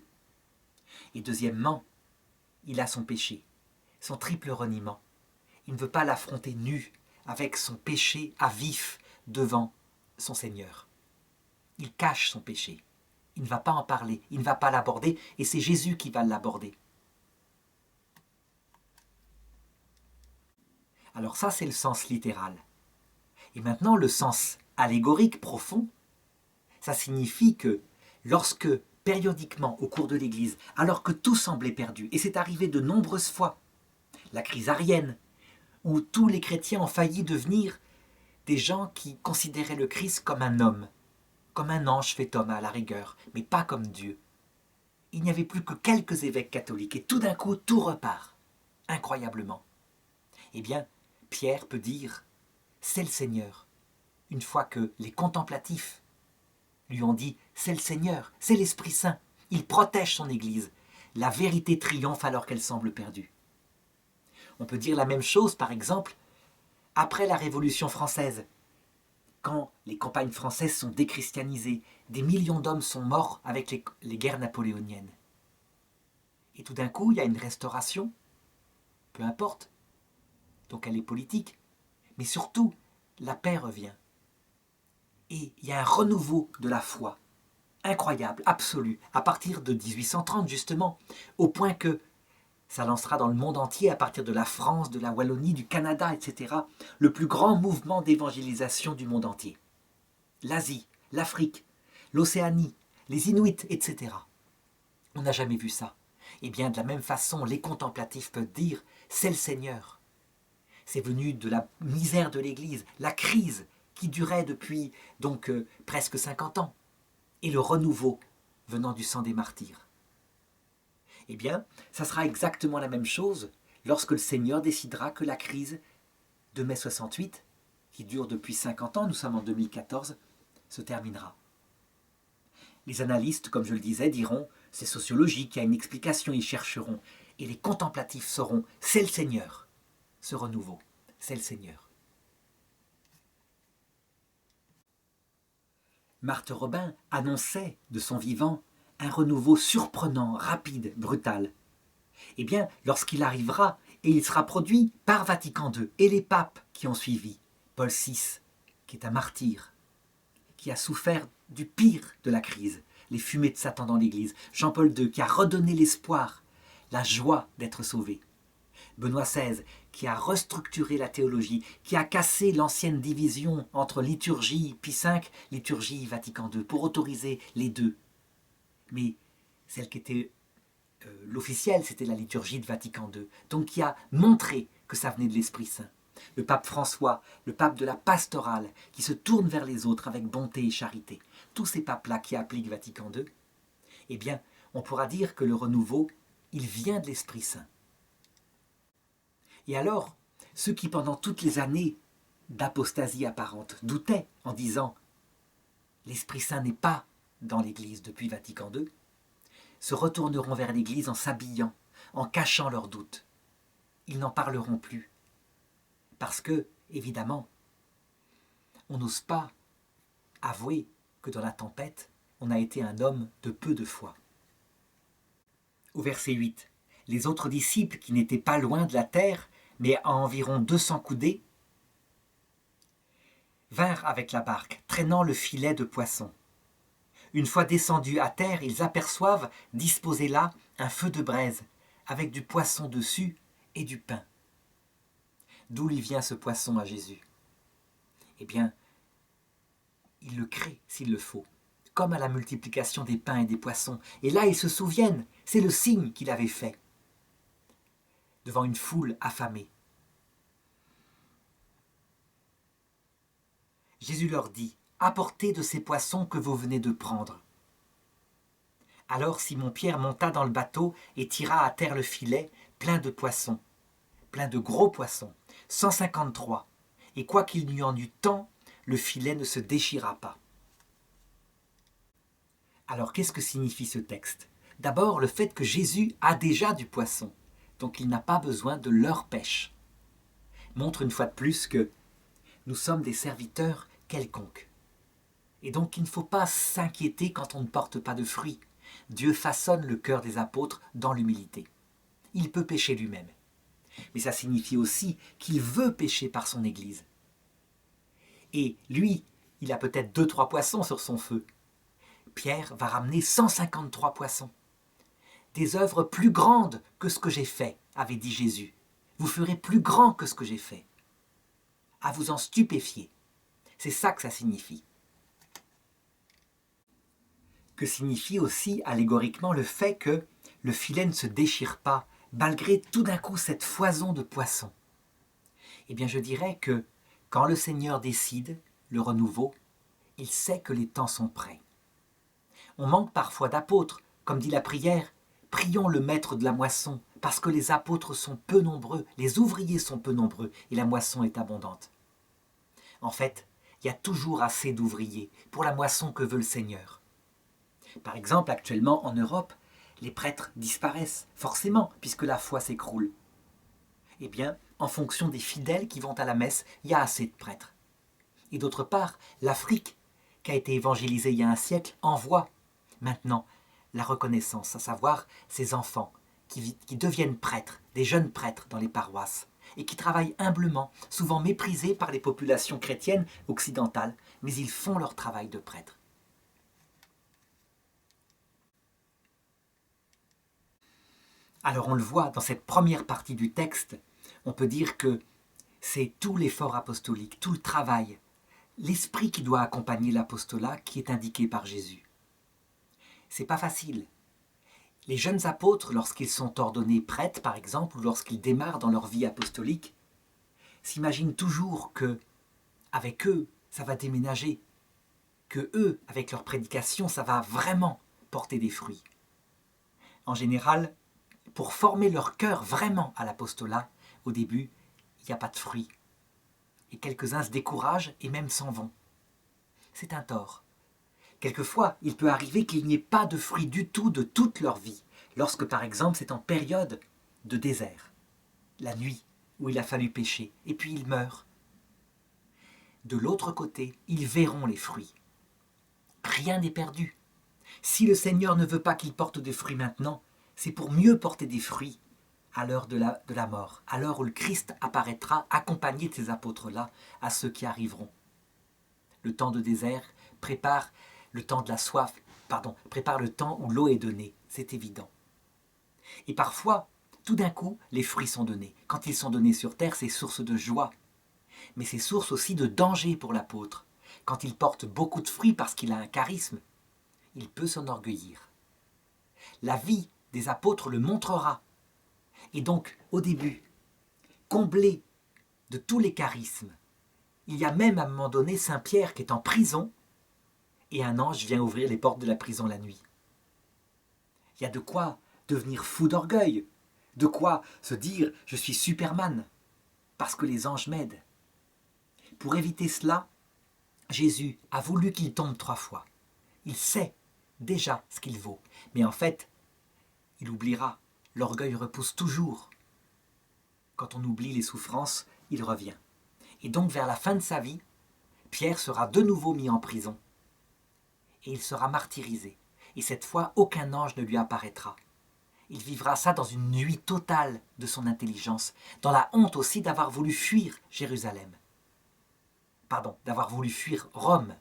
Et deuxièmement, il a son péché, son triple reniement. Il ne veut pas l'affronter nu, avec son péché à vif devant son Seigneur. Il cache son péché. Il ne va pas en parler, il ne va pas l'aborder, et c'est Jésus qui va l'aborder. Alors ça, c'est le sens littéral. Et maintenant, le sens allégorique profond, ça signifie que lorsque, périodiquement, au cours de l'Église, alors que tout semblait perdu, et c'est arrivé de nombreuses fois, la crise arienne, où tous les chrétiens ont failli devenir des gens qui considéraient le Christ comme un homme, comme un ange fait homme à la rigueur, mais pas comme Dieu. Il n'y avait plus que quelques évêques catholiques, et tout d'un coup, tout repart, incroyablement. Eh bien, Pierre peut dire « c'est le Seigneur », une fois que les contemplatifs lui ont dit « c'est le Seigneur, c'est l'Esprit Saint ». Il protège son Église. La vérité triomphe alors qu'elle semble perdue. On peut dire la même chose, par exemple, après la Révolution française. Quand les campagnes françaises sont déchristianisées, des millions d'hommes sont morts avec les guerres napoléoniennes. Et tout d'un coup, il y a une restauration, peu importe, donc elle est politique, mais surtout, la paix revient. Et il y a un renouveau de la foi, incroyable, absolu, à partir de 1830 justement, au point que ça lancera dans le monde entier, à partir de la France, de la Wallonie, du Canada, etc., le plus grand mouvement d'évangélisation du monde entier. L'Asie, l'Afrique, l'Océanie, les Inuits, etc. On n'a jamais vu ça. Et bien de la même façon, les contemplatifs peuvent dire « c'est le Seigneur ». C'est venu de la misère de l'Église, la crise qui durait depuis donc presque 50 ans, et le renouveau venant du sang des martyrs. Eh bien, ça sera exactement la même chose lorsque le Seigneur décidera que la crise de mai 68, qui dure depuis 50 ans, nous sommes en 2014, se terminera. Les analystes, comme je le disais, diront « c'est sociologique, il y a une explication », ils chercheront. Et les contemplatifs sauront « c'est le Seigneur ». Ce renouveau, c'est le Seigneur. Marthe Robin annonçait de son vivant un renouveau surprenant, rapide, brutal. Eh bien, lorsqu'il arrivera, et il sera produit par Vatican II et les papes qui ont suivi, Paul VI, qui est un martyr, qui a souffert du pire de la crise, les fumées de Satan dans l'Église, Jean-Paul II, qui a redonné l'espoir, la joie d'être sauvé, Benoît XVI, qui a restructuré la théologie, qui a cassé l'ancienne division entre liturgie Pie V, liturgie Vatican II, pour autoriser les deux. Mais celle qui était l'officielle, c'était la liturgie de Vatican II, donc qui a montré que ça venait de l'Esprit Saint. Le pape François, le pape de la pastorale, qui se tourne vers les autres avec bonté et charité. Tous ces papes-là qui appliquent Vatican II, eh bien, on pourra dire que le renouveau, il vient de l'Esprit Saint. Et alors, ceux qui pendant toutes les années d'apostasie apparente doutaient en disant « l'Esprit Saint n'est pas dans l'Église depuis Vatican II », se retourneront vers l'Église en s'habillant, en cachant leurs doutes. Ils n'en parleront plus. Parce que, évidemment, on n'ose pas Avouez que dans la tempête, on a été un homme de peu de foi. Au verset 8, les autres disciples qui n'étaient pas loin de la terre, mais à environ 200 coudées, vinrent avec la barque, traînant le filet de poisson. Une fois descendus à terre, ils aperçoivent, disposé là, un feu de braise, avec du poisson dessus et du pain. D'où lui vient ce poisson à Jésus? Eh bien, il le crée s'il le faut, comme à la multiplication des pains et des poissons. Et là, ils se souviennent, c'est le signe qu'il avait fait devant une foule affamée. Jésus leur dit, apportez de ces poissons que vous venez de prendre. Alors Simon-Pierre monta dans le bateau et tira à terre le filet plein de poissons, plein de gros poissons, 153. Et quoiqu'il n'y en eût tant, le filet ne se déchira pas. Alors qu'est-ce que signifie ce texte? D'abord le fait que Jésus a déjà du poisson, donc il n'a pas besoin de leur pêche. Montre une fois de plus que nous sommes des serviteurs quelconques. Et donc il ne faut pas s'inquiéter quand on ne porte pas de fruits. Dieu façonne le cœur des apôtres dans l'humilité. Il peut pécher lui-même. Mais ça signifie aussi qu'il veut pécher par son Église. Et lui, il a peut-être 2-3 poissons sur son feu. Pierre va ramener 153 poissons. Des œuvres plus grandes que ce que j'ai fait, avait dit Jésus. Vous ferez plus grand que ce que j'ai fait. À vous en stupéfier. C'est ça que ça signifie. Que signifie aussi allégoriquement le fait que le filet ne se déchire pas, malgré tout d'un coup cette foison de poissons? Eh bien je dirais que quand le Seigneur décide le renouveau, il sait que les temps sont prêts. On manque parfois d'apôtres, comme dit la prière, prions le maître de la moisson, parce que les apôtres sont peu nombreux, les ouvriers sont peu nombreux, et la moisson est abondante. En fait, il y a toujours assez d'ouvriers pour la moisson que veut le Seigneur. Par exemple, actuellement en Europe, les prêtres disparaissent, forcément, puisque la foi s'écroule. Eh bien, en fonction des fidèles qui vont à la messe, il y a assez de prêtres. Et d'autre part, l'Afrique, qui a été évangélisée il y a un siècle, envoie maintenant la reconnaissance, à savoir ces enfants qui deviennent prêtres, des jeunes prêtres dans les paroisses, et qui travaillent humblement, souvent méprisés par les populations chrétiennes occidentales, mais ils font leur travail de prêtres. Alors on le voit dans cette première partie du texte, on peut dire que c'est tout l'effort apostolique, tout le travail, l'esprit qui doit accompagner l'apostolat qui est indiqué par Jésus. C'est pas facile. Les jeunes apôtres, lorsqu'ils sont ordonnés prêtres par exemple, ou lorsqu'ils démarrent dans leur vie apostolique, s'imaginent toujours que avec eux, ça va déménager, que eux, avec leur prédication, ça va vraiment porter des fruits. En général, pour former leur cœur vraiment à l'apostolat, au début, il n'y a pas de fruits. Et quelques-uns se découragent et même s'en vont. C'est un tort. Quelquefois, il peut arriver qu'il n'y ait pas de fruits du tout de toute leur vie, lorsque par exemple c'est en période de désert, la nuit, où il a fallu pécher, et puis ils meurent. De l'autre côté, ils verront les fruits. Rien n'est perdu. Si le Seigneur ne veut pas qu'ils portent des fruits maintenant, c'est pour mieux porter des fruits à l'heure de la mort, à l'heure où le Christ apparaîtra accompagné de ces apôtres-là à ceux qui arriveront. Le temps de désert prépare le temps de la soif, prépare le temps où l'eau est donnée, c'est évident. Et parfois, tout d'un coup, les fruits sont donnés. Quand ils sont donnés sur terre, c'est source de joie. Mais c'est source aussi de danger pour l'apôtre. Quand il porte beaucoup de fruits parce qu'il a un charisme, il peut s'enorgueillir. La vie des apôtres le montrera. Et donc, au début, comblé de tous les charismes, il y a même à un moment donné Saint Pierre qui est en prison et un ange vient ouvrir les portes de la prison la nuit. Il y a de quoi devenir fou d'orgueil, de quoi se dire « je suis Superman » parce que les anges m'aident. Pour éviter cela, Jésus a voulu qu'il tombe 3 fois. Il sait déjà ce qu'il vaut, mais en fait, il oubliera. L'orgueil repousse toujours. Quand on oublie les souffrances, il revient. Et donc vers la fin de sa vie, Pierre sera de nouveau mis en prison. et il sera martyrisé. Et cette fois, aucun ange ne lui apparaîtra. Il vivra ça dans une nuit totale de son intelligence, dans la honte aussi d'avoir voulu fuir Jérusalem. Pardon, d'avoir voulu fuir Rome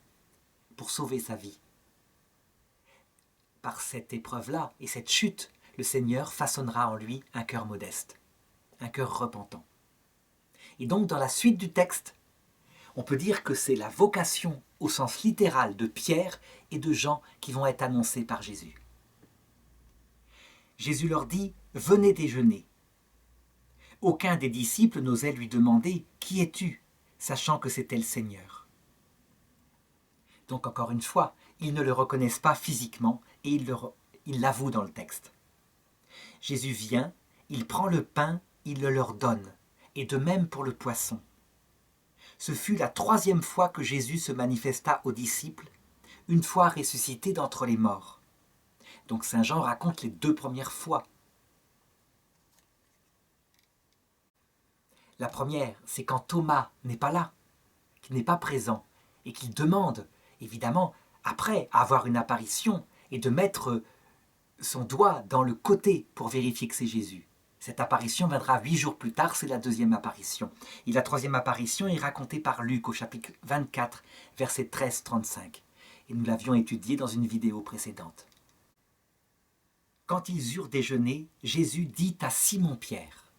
pour sauver sa vie. Par cette épreuve-là et cette chute, le Seigneur façonnera en lui un cœur modeste, un cœur repentant. Et donc, dans la suite du texte, on peut dire que c'est la vocation au sens littéral de Pierre et de Jean qui vont être annoncés par Jésus. Jésus leur dit « Venez déjeuner ». Aucun des disciples n'osait lui demander « Qui es-tu ?» sachant que c'était le Seigneur. Donc encore une fois, ils ne le reconnaissent pas physiquement et ils l'avouent dans le texte. Jésus vient, il prend le pain, il le leur donne, et de même pour le poisson. Ce fut la 3e fois que Jésus se manifesta aux disciples, une fois ressuscité d'entre les morts. Donc saint Jean raconte les 2 premières fois. La première, c'est quand Thomas n'est pas là, qu'il n'est pas présent, et qu'il demande, évidemment, après avoir une apparition, et de mettre son doigt dans le côté pour vérifier que c'est Jésus. Cette apparition viendra 8 jours plus tard, c'est la 2e apparition. Et la 3e apparition est racontée par Luc au chapitre 24, verset 13-35. Et nous l'avions étudié dans une vidéo précédente. Quand ils eurent déjeuné, Jésus dit à Simon-Pierre,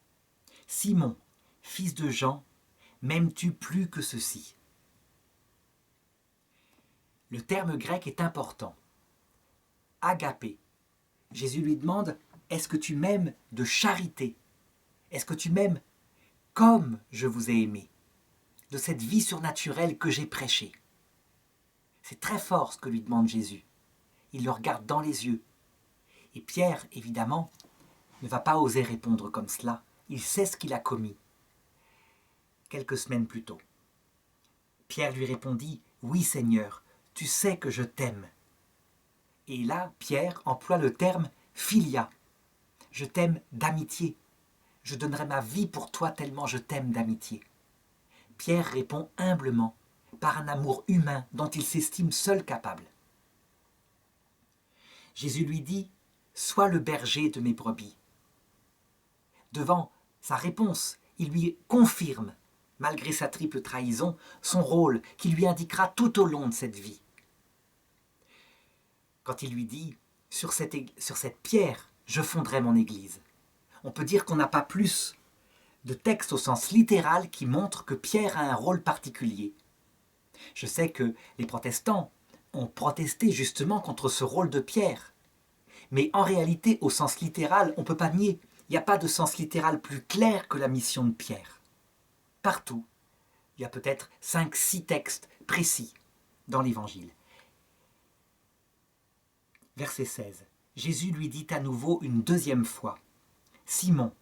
« Simon, fils de Jean, m'aimes-tu plus que ceci ?» Le terme grec est important. Agapé. Jésus lui demande, « Est-ce que tu m'aimes de charité? Est-ce que tu m'aimes comme je vous ai aimé, de cette vie surnaturelle que j'ai prêchée ?» C'est très fort ce que lui demande Jésus. Il le regarde dans les yeux. Et Pierre, évidemment, ne va pas oser répondre comme cela. Il sait ce qu'il a commis. Quelques semaines plus tôt. Pierre lui répondit, « Oui Seigneur, tu sais que je t'aime. » Et là, Pierre emploie le terme « philia ». Je t'aime d'amitié. Je donnerai ma vie pour toi tellement je t'aime d'amitié. Pierre répond humblement, par un amour humain dont il s'estime seul capable. Jésus lui dit « Sois le berger de mes brebis ». Devant sa réponse, il lui confirme, malgré sa triple trahison, son rôle qui lui indiquera tout au long de cette vie. Quand il lui dit « Sur cette pierre, je fonderai mon église », on peut dire qu'on n'a pas plus de texte au sens littéral qui montre que Pierre a un rôle particulier. Je sais que les protestants ont protesté justement contre ce rôle de Pierre. Mais en réalité, au sens littéral, on ne peut pas nier. Il n'y a pas de sens littéral plus clair que la mission de Pierre. Partout, il y a peut-être 5-6 textes précis dans l'Évangile. Verset 16. Jésus lui dit à nouveau une 2e fois, « Simon,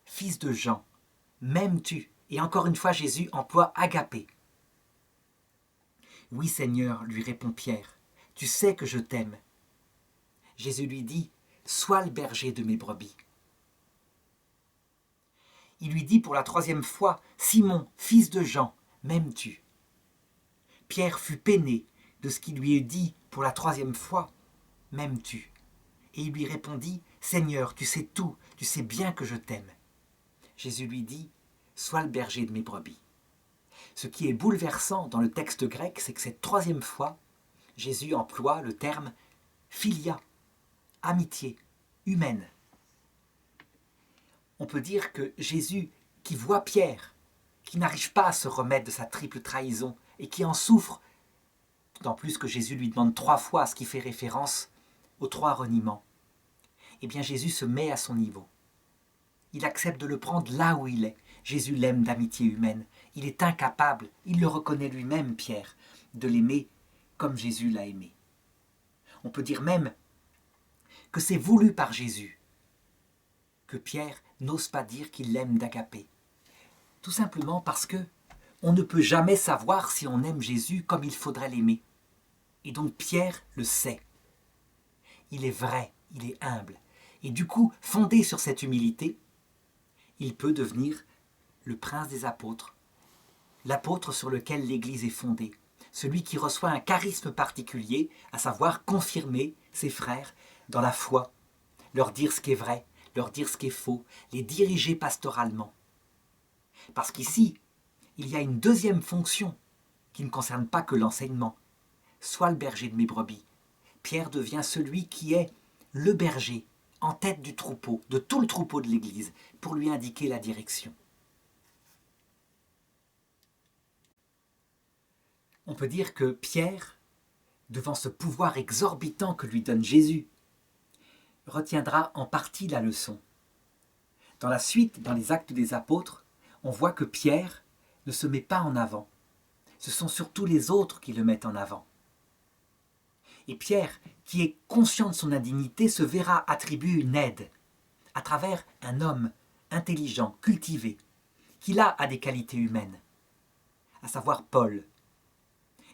fils de Jean, m'aimes-tu » Et encore une fois, Jésus emploie agapé. « Oui, Seigneur, lui répond Pierre, tu sais que je t'aime. » Jésus lui dit, « Sois le berger de mes brebis. » Il lui dit pour la 3e fois, « Simon, fils de Jean, m'aimes-tu » Pierre fut peiné de ce qu'il lui est dit pour la 3e fois, « M'aimes-tu » Et il lui répondit, « Seigneur, tu sais tout, tu sais bien que je t'aime. » Jésus lui dit, « Sois le berger de mes brebis. » Ce qui est bouleversant dans le texte grec, c'est que cette 3e fois, Jésus emploie le terme « philia », amitié, humaine. On peut dire que Jésus, qui voit Pierre, qui n'arrive pas à se remettre de sa triple trahison et qui en souffre, d'autant plus que Jésus lui demande 3 fois ce qui fait référence aux 3 reniements, eh bien Jésus se met à son niveau. Il accepte de le prendre là où il est. Jésus l'aime d'amitié humaine. Il est incapable, il le reconnaît lui-même, Pierre, de l'aimer comme Jésus l'a aimé. On peut dire même que c'est voulu par Jésus que Pierre n'ose pas dire qu'il l'aime d'agapé. Tout simplement parce que on ne peut jamais savoir si on aime Jésus comme il faudrait l'aimer. Et donc Pierre le sait. Il est vrai, il est humble. Et du coup, fondé sur cette humilité, il peut devenir le prince des apôtres, l'apôtre sur lequel l'Église est fondée, celui qui reçoit un charisme particulier, à savoir confirmer ses frères dans la foi, leur dire ce qui est vrai, leur dire ce qui est faux, les diriger pastoralement. Parce qu'ici, il y a une deuxième fonction qui ne concerne pas que l'enseignement. Sois le berger de mes brebis. Pierre devient celui qui est le berger, en tête du troupeau, de tout le troupeau de l'Église, pour lui indiquer la direction. On peut dire que Pierre, devant ce pouvoir exorbitant que lui donne Jésus, retiendra en partie la leçon. Dans la suite, dans les Actes des Apôtres, on voit que Pierre ne se met pas en avant. Ce sont surtout les autres qui le mettent en avant. Et Pierre, qui est conscient de son indignité, se verra attribuer une aide à travers un homme intelligent, cultivé, qui là a des qualités humaines, à savoir Paul.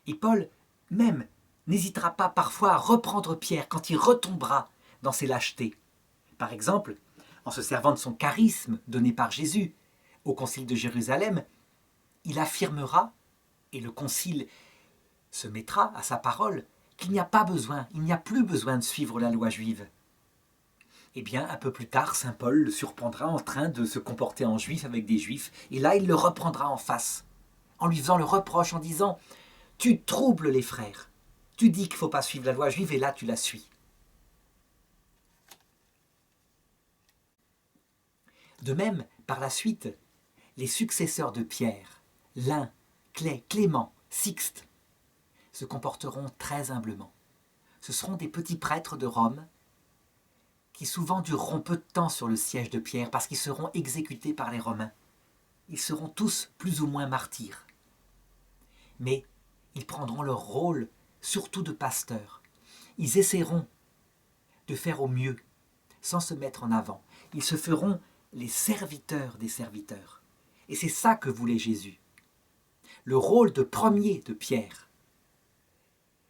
Et Paul, même, n'hésitera pas parfois à reprendre Pierre quand il retombera dans ses lâchetés. Par exemple, en se servant de son charisme donné par Jésus au concile de Jérusalem, il affirmera, et le concile se mettra à sa parole, qu'il n'y a pas besoin, il n'y a plus besoin de suivre la loi juive. Eh bien, un peu plus tard, saint Paul le surprendra en train de se comporter en juif avec des juifs, et là, il le reprendra en face, en lui faisant le reproche, en disant « Tu troubles les frères, tu dis qu'il ne faut pas suivre la loi juive, et là, tu la suis. » De même, par la suite, les successeurs de Pierre, Lin, Clay, Clément, Sixte, se comporteront très humblement. Ce seront des petits prêtres de Rome qui souvent dureront peu de temps sur le siège de Pierre parce qu'ils seront exécutés par les Romains. Ils seront tous plus ou moins martyrs. Mais ils prendront leur rôle surtout de pasteurs. Ils essaieront de faire au mieux sans se mettre en avant. Ils se feront les serviteurs des serviteurs. Et c'est ça que voulait Jésus. Le rôle de premier de Pierre,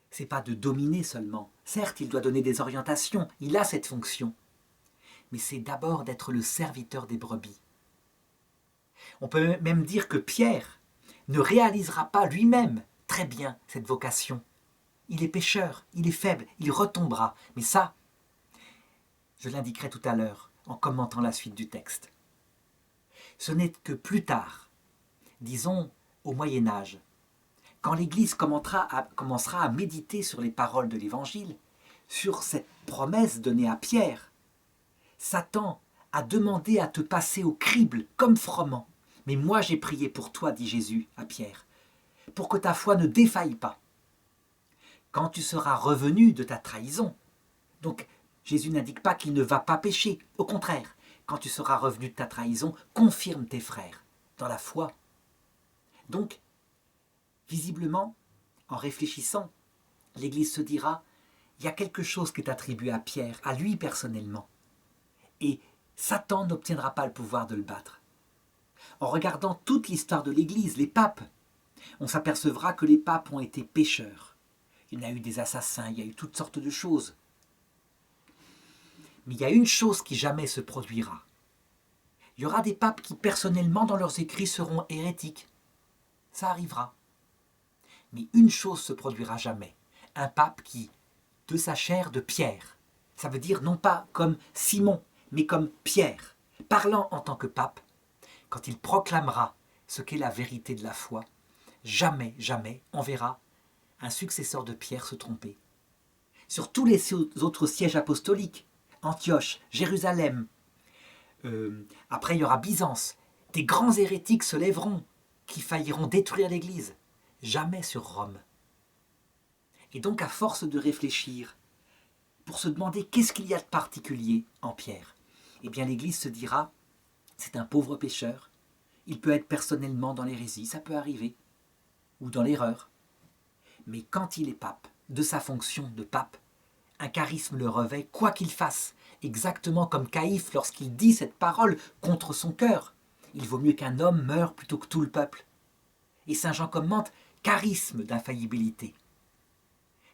c'est pas de dominer seulement. Certes, il doit donner des orientations, il a cette fonction. Mais c'est d'abord d'être le serviteur des brebis. On peut même dire que Pierre ne réalisera pas lui-même très bien cette vocation. Il est pécheur, il est faible, il retombera. Mais ça, je l'indiquerai tout à l'heure en commentant la suite du texte. Ce n'est que plus tard, disons au Moyen-Âge, quand l'Église commencera à méditer sur les paroles de l'Évangile, sur cette promesse donnée à Pierre, Satan a demandé à te passer au crible comme froment. Mais moi j'ai prié pour toi, dit Jésus à Pierre, pour que ta foi ne défaille pas. Quand tu seras revenu de ta trahison, donc Jésus n'indique pas qu'il ne va pas pécher, au contraire, quand tu seras revenu de ta trahison, confirme tes frères dans la foi. Donc, visiblement, en réfléchissant, l'Église se dira, il y a quelque chose qui est attribué à Pierre, à lui personnellement. Et Satan n'obtiendra pas le pouvoir de le battre. En regardant toute l'histoire de l'Église, les papes, on s'apercevra que les papes ont été pécheurs. Il y a eu des assassins, il y a eu toutes sortes de choses. Mais il y a une chose qui jamais se produira. Il y aura des papes qui, personnellement, dans leurs écrits, seront hérétiques. Ça arrivera. Mais une chose se produira jamais. Un pape qui, de sa chair de Pierre, ça veut dire non pas comme Simon, mais comme Pierre, parlant en tant que pape, quand il proclamera ce qu'est la vérité de la foi, jamais, jamais, on verra un successeur de Pierre se tromper. Sur tous les autres sièges apostoliques, Antioche, Jérusalem, après il y aura Byzance, des grands hérétiques se lèveront, qui failliront détruire l'Église. Jamais sur Rome. Et donc à force de réfléchir, pour se demander qu'est-ce qu'il y a de particulier en Pierre, eh bien l'Église se dira, c'est un pauvre pécheur, il peut être personnellement dans l'hérésie, ça peut arriver, ou dans l'erreur. Mais quand il est pape, de sa fonction de pape, un charisme le revêt, quoi qu'il fasse, exactement comme Caïphe lorsqu'il dit cette parole contre son cœur. Il vaut mieux qu'un homme meure plutôt que tout le peuple. Et saint Jean commente, charisme d'infaillibilité.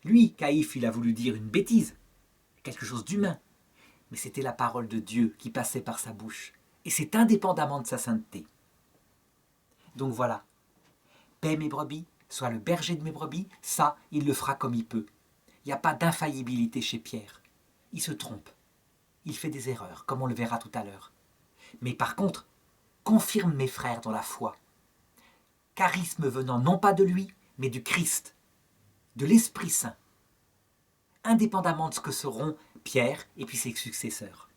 Lui, Caïphe, il a voulu dire une bêtise, quelque chose d'humain, mais c'était la parole de Dieu qui passait par sa bouche, et c'est indépendamment de sa sainteté. Donc voilà, paix mes brebis, sois le berger de mes brebis, ça, il le fera comme il peut. Il n'y a pas d'infaillibilité chez Pierre. Il se trompe. Il fait des erreurs, comme on le verra tout à l'heure. Mais par contre, confirme mes frères dans la foi. Charisme venant non pas de lui, mais du Christ, de l'Esprit Saint, indépendamment de ce que seront Pierre et puis ses successeurs.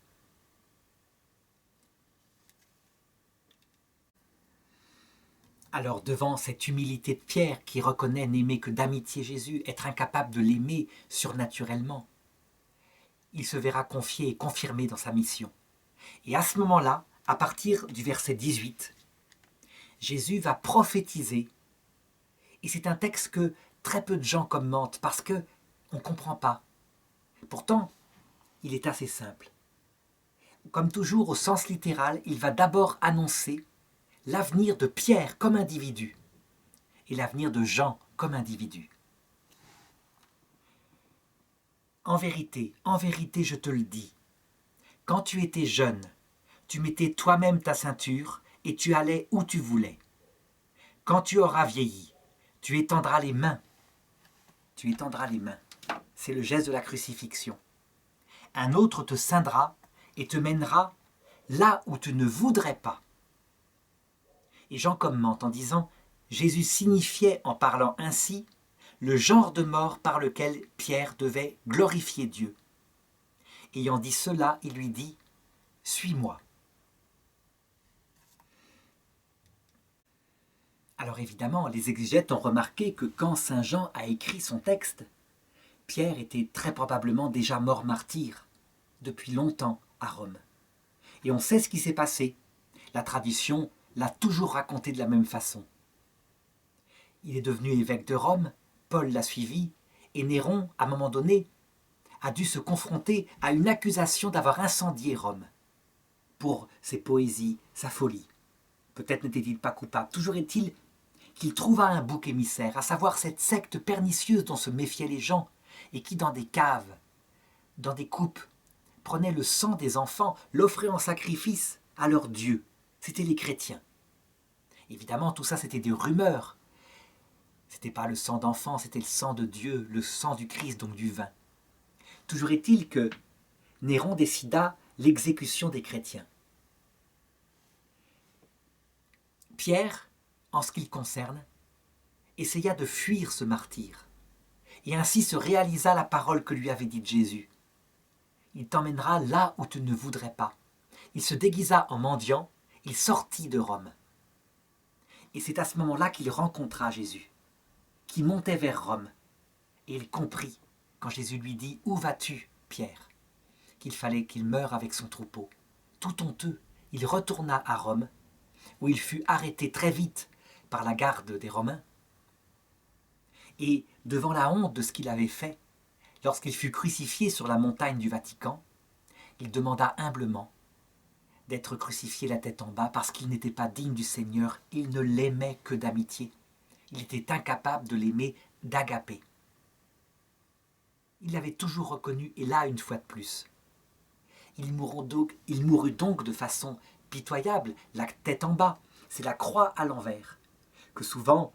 Alors devant cette humilité de Pierre qui reconnaît n'aimer que d'amitié Jésus, être incapable de l'aimer surnaturellement, il se verra confié et confirmé dans sa mission. Et à ce moment-là, à partir du verset 18, Jésus va prophétiser. Et c'est un texte que très peu de gens commentent parce qu'on ne comprend pas. Pourtant, il est assez simple. Comme toujours, au sens littéral, il va d'abord annoncer l'avenir de Pierre comme individu et l'avenir de Jean comme individu. En vérité, je te le dis, quand tu étais jeune, tu mettais toi-même ta ceinture et tu allais où tu voulais. Quand tu auras vieilli, tu étendras les mains. Tu étendras les mains. C'est le geste de la crucifixion. Un autre te ceindra et te mènera là où tu ne voudrais pas. Et Jean commente en disant « Jésus signifiait en parlant ainsi le genre de mort par lequel Pierre devait glorifier Dieu. Ayant dit cela, il lui dit « Suis-moi ». Alors évidemment, les exégètes ont remarqué que quand saint Jean a écrit son texte, Pierre était très probablement déjà mort martyr depuis longtemps à Rome. Et on sait ce qui s'est passé. La tradition l'a toujours raconté de la même façon. Il est devenu évêque de Rome, Paul l'a suivi, et Néron, à un moment donné, a dû se confronter à une accusation d'avoir incendié Rome pour ses poésies, sa folie. Peut-être n'était-il pas coupable. Toujours est-il qu'il trouva un bouc émissaire, à savoir cette secte pernicieuse dont se méfiaient les gens, et qui, dans des caves, dans des coupes, prenait le sang des enfants, l'offrait en sacrifice à leur Dieu. C'étaient les chrétiens. Évidemment, tout ça, c'était des rumeurs. C'était pas le sang d'enfant, c'était le sang de Dieu, le sang du Christ, donc du vin. Toujours est-il que Néron décida l'exécution des chrétiens. Pierre, en ce qui le concerne, essaya de fuir ce martyre, et ainsi se réalisa la parole que lui avait dite Jésus. Il t'emmènera là où tu ne voudrais pas. Il se déguisa en mendiant, il sortit de Rome. Et c'est à ce moment-là qu'il rencontra Jésus, qui montait vers Rome. Et il comprit, quand Jésus lui dit « Où vas-tu, Pierre ?» qu'il fallait qu'il meure avec son troupeau. Tout honteux, il retourna à Rome, où il fut arrêté très vite par la garde des Romains. Et devant la honte de ce qu'il avait fait, lorsqu'il fut crucifié sur la montagne du Vatican, il demanda humblement d'être crucifié la tête en bas parce qu'il n'était pas digne du Seigneur, il ne l'aimait que d'amitié. Il était incapable de l'aimer d'agapé. Il l'avait toujours reconnu, et là, une fois de plus. Il mourut donc de façon pitoyable, la tête en bas. C'est la croix à l'envers, que souvent,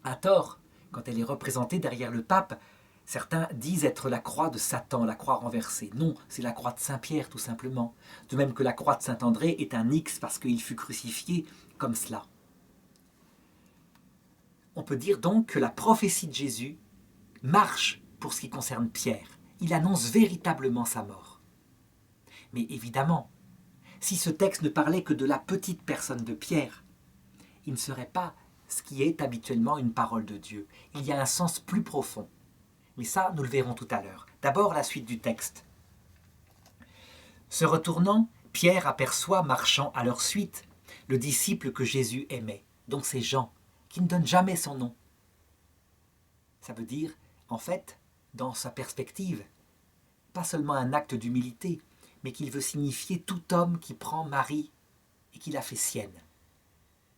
à tort, quand elle est représentée derrière le pape, certains disent être la croix de Satan, la croix renversée. Non, c'est la croix de Saint-Pierre, tout simplement. De même que la croix de Saint-André est un X parce qu'il fut crucifié comme cela. On peut dire donc que la prophétie de Jésus marche pour ce qui concerne Pierre. Il annonce véritablement sa mort. Mais évidemment, si ce texte ne parlait que de la petite personne de Pierre, il ne serait pas ce qui est habituellement une parole de Dieu. Il y a un sens plus profond. Mais ça, nous le verrons tout à l'heure. D'abord, la suite du texte. Se retournant, Pierre aperçoit, marchant à leur suite, le disciple que Jésus aimait, donc c'est Jean, qui ne donne jamais son nom. Ça veut dire, en fait, dans sa perspective, pas seulement un acte d'humilité, mais qu'il veut signifier tout homme qui prend Marie et qui la fait sienne.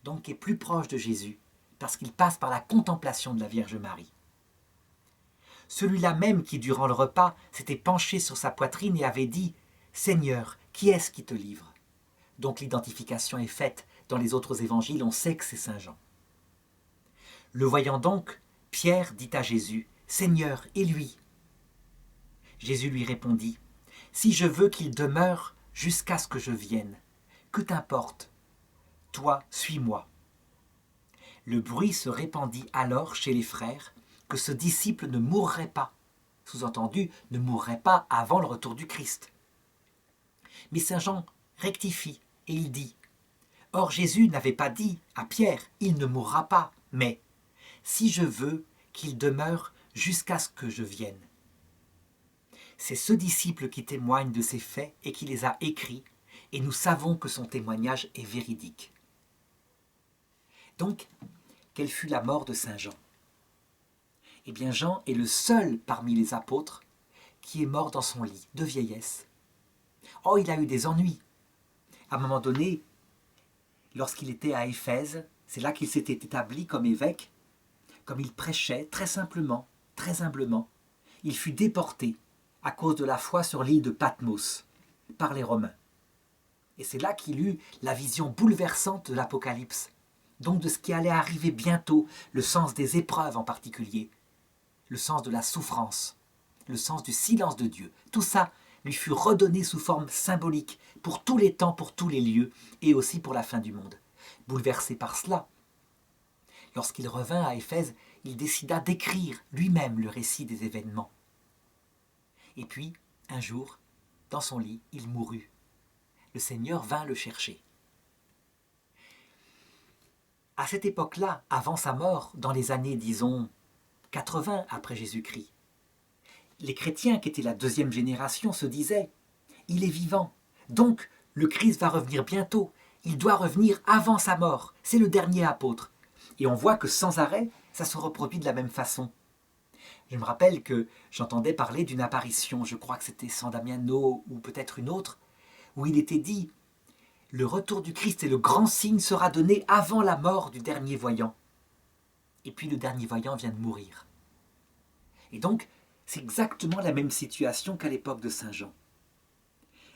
Donc qui est plus proche de Jésus, parce qu'il passe par la contemplation de la Vierge Marie. Celui-là même qui, durant le repas, s'était penché sur sa poitrine et avait dit « Seigneur, qui est-ce qui te livre ?» Donc l'identification est faite. Dans les autres évangiles, on sait que c'est Saint Jean. Le voyant donc, Pierre dit à Jésus, « Seigneur, et lui ?» Jésus lui répondit, « Si je veux qu'il demeure jusqu'à ce que je vienne, que t'importe? Toi, suis-moi. » Le bruit se répandit alors chez les frères que ce disciple ne mourrait pas, sous-entendu, ne mourrait pas avant le retour du Christ. Mais saint Jean rectifie et il dit, « Or Jésus n'avait pas dit à Pierre, il ne mourra pas, mais si je veux qu'il demeure jusqu'à ce que je vienne. » C'est ce disciple qui témoigne de ces faits et qui les a écrits, et nous savons que son témoignage est véridique. Donc, quelle fut la mort de saint Jean? Eh bien, Jean est le seul parmi les apôtres qui est mort dans son lit de vieillesse. Oh, il a eu des ennuis. À un moment donné, lorsqu'il était à Éphèse, c'est là qu'il s'était établi comme évêque, comme il prêchait très simplement, très humblement, il fut déporté à cause de la foi sur l'île de Patmos par les Romains. Et c'est là qu'il eut la vision bouleversante de l'Apocalypse, donc de ce qui allait arriver bientôt, le sens des épreuves en particulier, le sens de la souffrance, le sens du silence de Dieu. Tout ça lui fut redonné sous forme symbolique pour tous les temps, pour tous les lieux, et aussi pour la fin du monde. Bouleversé par cela, lorsqu'il revint à Éphèse, il décida d'écrire lui-même le récit des événements. Et puis, un jour, dans son lit, il mourut. Le Seigneur vint le chercher. À cette époque-là, avant sa mort, dans les années, disons, 80 après Jésus-Christ, les chrétiens qui étaient la deuxième génération se disaient « Il est vivant, donc le Christ va revenir bientôt, il doit revenir avant sa mort, c'est le dernier apôtre. » Et on voit que sans arrêt, ça se reproduit de la même façon. Je me rappelle que j'entendais parler d'une apparition, je crois que c'était San Damiano ou peut-être une autre, où il était dit « Le retour du Christ et le grand signe sera donné avant la mort du dernier voyant. » Et puis le dernier voyant vient de mourir. Et donc, c'est exactement la même situation qu'à l'époque de saint Jean.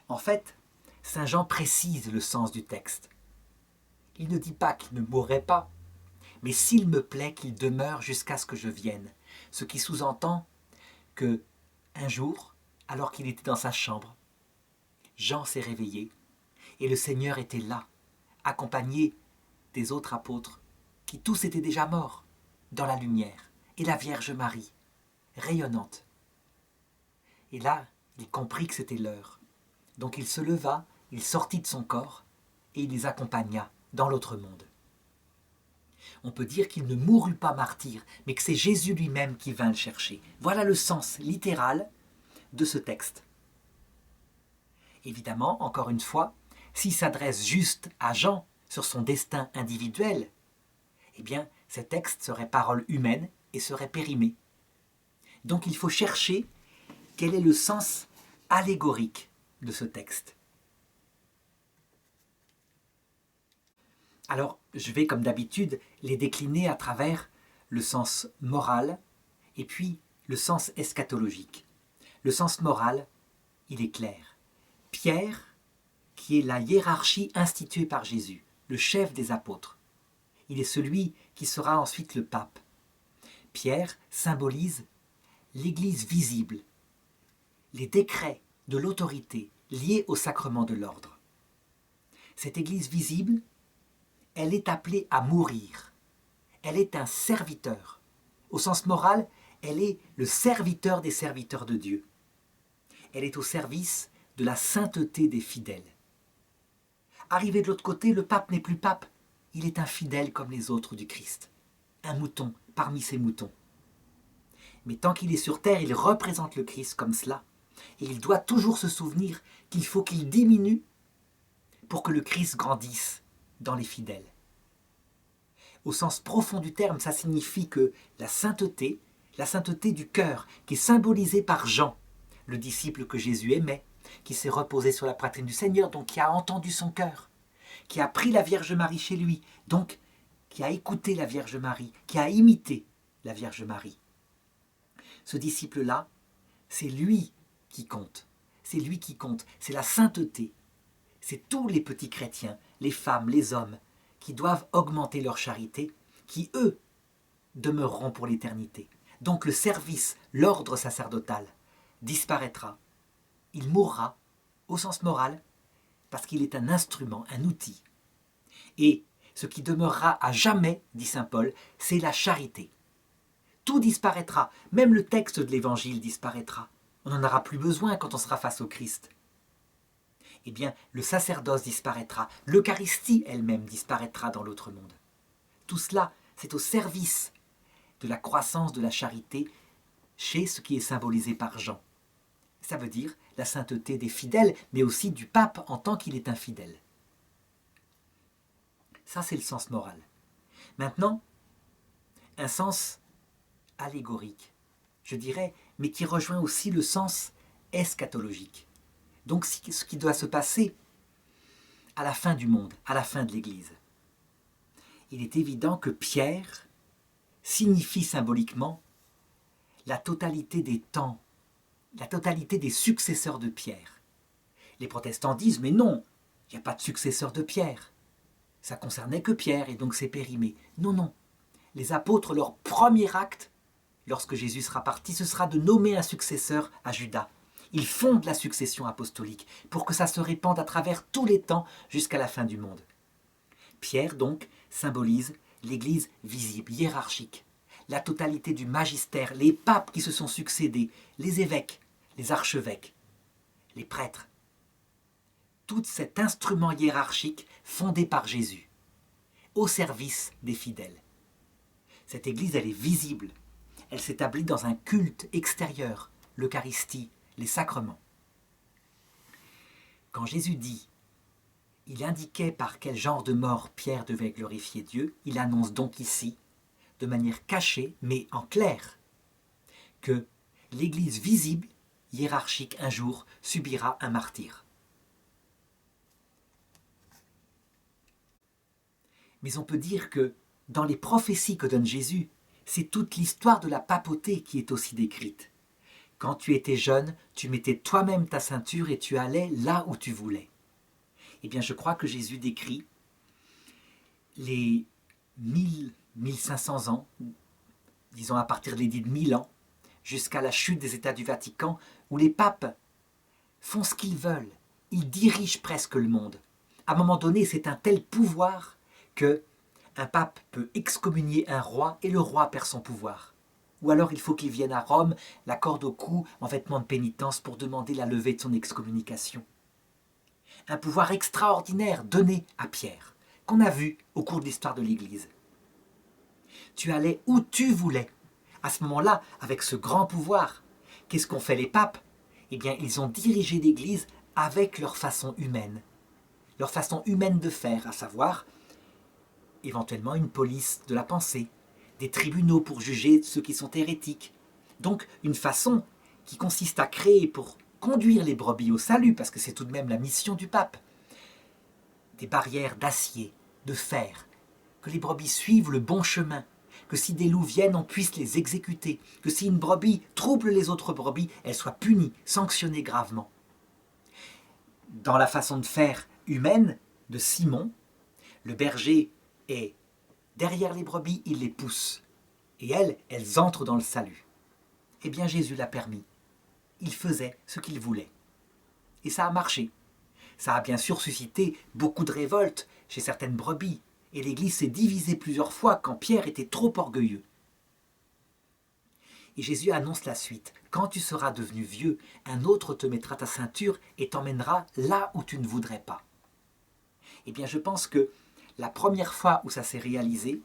En fait, saint Jean précise le sens du texte. Il ne dit pas qu'il ne mourrait pas, mais s'il me plaît qu'il demeure jusqu'à ce que je vienne. Ce qui sous-entend que, un jour, alors qu'il était dans sa chambre, Jean s'est réveillé et le Seigneur était là, accompagné des autres apôtres, qui tous étaient déjà morts, dans la lumière, et la Vierge Marie, rayonnante. Et là, il comprit que c'était l'heure. Donc il se leva, il sortit de son corps, et il les accompagna dans l'autre monde. On peut dire qu'il ne mourut pas martyr, mais que c'est Jésus lui-même qui vint le chercher. Voilà le sens littéral de ce texte. Évidemment, encore une fois, s'il s'adresse juste à Jean sur son destin individuel, eh bien, ce texte serait parole humaine et serait périmé. Donc il faut chercher quel est le sens allégorique de ce texte. Alors, je vais, comme d'habitude, les décliner à travers le sens moral et puis le sens eschatologique. Le sens moral, il est clair. Pierre, qui est la hiérarchie instituée par Jésus, le chef des apôtres, il est celui qui sera ensuite le pape. Pierre symbolise l'Église visible, les décrets de l'autorité liés au sacrement de l'ordre. Cette Église visible, elle est appelée à mourir. Elle est un serviteur. Au sens moral, elle est le serviteur des serviteurs de Dieu. Elle est au service de la sainteté des fidèles. Arrivé de l'autre côté, le pape n'est plus pape. Il est un fidèle comme les autres du Christ. Un mouton parmi ses moutons. Mais tant qu'il est sur terre, il représente le Christ comme cela. Et il doit toujours se souvenir qu'il faut qu'il diminue pour que le Christ grandisse dans les fidèles. Au sens profond du terme, ça signifie que la sainteté du cœur, qui est symbolisée par Jean, le disciple que Jésus aimait, qui s'est reposé sur la poitrine du Seigneur, donc qui a entendu son cœur, qui a pris la Vierge Marie chez lui, donc qui a écouté la Vierge Marie, qui a imité la Vierge Marie. Ce disciple-là, c'est lui qui compte. C'est lui qui compte. C'est la sainteté. C'est tous les petits chrétiens, les femmes, les hommes, qui doivent augmenter leur charité, qui, eux, demeureront pour l'éternité. Donc le service, l'ordre sacerdotal, disparaîtra. Il mourra, au sens moral, parce qu'il est un instrument, un outil. Et ce qui demeurera à jamais, dit saint Paul, c'est la charité. Tout disparaîtra, même le texte de l'Évangile disparaîtra. On n'en aura plus besoin quand on sera face au Christ. Eh bien, le sacerdoce disparaîtra, l'Eucharistie elle-même disparaîtra dans l'autre monde. Tout cela, c'est au service de la croissance de la charité chez ce qui est symbolisé par Jean. Ça veut dire la sainteté des fidèles, mais aussi du pape en tant qu'il est infidèle. Ça, c'est le sens moral. Maintenant, un sens allégorique, je dirais, mais qui rejoint aussi le sens eschatologique. Donc ce qui doit se passer à la fin du monde, à la fin de l'Église. Il est évident que Pierre signifie symboliquement la totalité des temps, la totalité des successeurs de Pierre. Les protestants disent, mais non, il n'y a pas de successeur de Pierre. Ça concernait que Pierre et donc c'est périmé. Non, non. Les apôtres, leur premier acte, lorsque Jésus sera parti, ce sera de nommer un successeur à Judas. Ils fondent la succession apostolique pour que ça se répande à travers tous les temps jusqu'à la fin du monde. Pierre, donc, symbolise l'Église visible, hiérarchique, la totalité du magistère, les papes qui se sont succédés, les évêques, les archevêques, les prêtres. Tout cet instrument hiérarchique fondé par Jésus, au service des fidèles. Cette Église, elle est visible. Elle s'établit dans un culte extérieur, l'Eucharistie, les sacrements. Quand Jésus dit, il indiquait par quel genre de mort Pierre devait glorifier Dieu, il annonce donc ici, de manière cachée, mais en clair, que l'Église visible, hiérarchique, un jour, subira un martyre. Mais on peut dire que, dans les prophéties que donne Jésus, c'est toute l'histoire de la papauté qui est aussi décrite. Quand tu étais jeune, tu mettais toi-même ta ceinture et tu allais là où tu voulais. Eh bien, je crois que Jésus décrit les 1500 ans, disons à partir de l'édit de Milan, jusqu'à la chute des États du Vatican, où les papes font ce qu'ils veulent. Ils dirigent presque le monde. À un moment donné, c'est un tel pouvoir que un pape peut excommunier un roi et le roi perd son pouvoir. Ou alors il faut qu'il vienne à Rome, la corde au cou, en vêtements de pénitence pour demander la levée de son excommunication. Un pouvoir extraordinaire donné à Pierre, qu'on a vu au cours de l'histoire de l'Église. Tu allais où tu voulais. À ce moment-là, avec ce grand pouvoir, qu'est-ce qu'ont fait les papes? Eh bien, ils ont dirigé l'Église avec leur façon humaine de faire, à savoir éventuellement une police de la pensée, des tribunaux pour juger ceux qui sont hérétiques. Donc une façon qui consiste à créer pour conduire les brebis au salut, parce que c'est tout de même la mission du pape, des barrières d'acier, de fer, que les brebis suivent le bon chemin, que si des loups viennent, on puisse les exécuter, que si une brebis trouble les autres brebis, elle soit punie, sanctionnée gravement. Dans la façon de faire humaine de Simon, le berger est derrière les brebis, il les pousse. Et elles entrent dans le salut. Eh bien, Jésus l'a permis. Il faisait ce qu'il voulait. Et ça a marché. Ça a bien sûr suscité beaucoup de révoltes chez certaines brebis. Et l'Église s'est divisée plusieurs fois quand Pierre était trop orgueilleux. Et Jésus annonce la suite. Quand tu seras devenu vieux, un autre te mettra ta ceinture et t'emmènera là où tu ne voudrais pas. Eh bien, je pense que la première fois où ça s'est réalisé,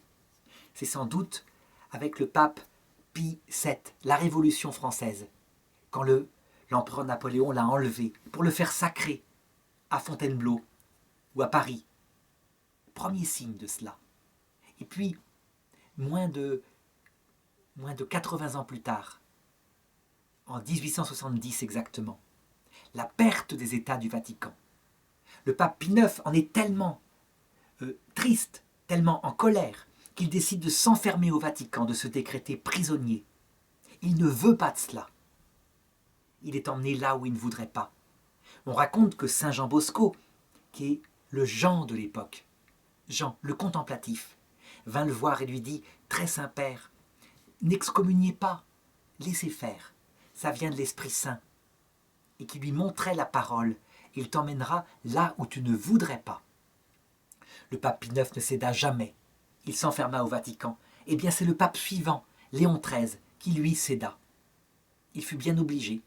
c'est sans doute avec le pape Pie VII, la Révolution française, quand l'empereur Napoléon l'a enlevé pour le faire sacrer à Fontainebleau ou à Paris. Premier signe de cela. Et puis, moins de 80 ans plus tard, en 1870 exactement, la perte des États du Vatican. Le pape Pie IX en est tellement triste, tellement en colère, qu'il décide de s'enfermer au Vatican, de se décréter prisonnier. Il ne veut pas de cela. Il est emmené là où il ne voudrait pas. On raconte que Saint Jean Bosco, qui est le Jean de l'époque, Jean, le contemplatif, vint le voir et lui dit « Très Saint-Père, n'excommuniait pas, laissez faire. Ça vient de l'Esprit Saint. Et qui lui montrait la parole. Il t'emmènera là où tu ne voudrais pas. Le pape Pie IX ne céda jamais. Il s'enferma au Vatican. Eh bien, c'est le pape suivant, Léon XIII, qui lui céda. Il fut bien obligé.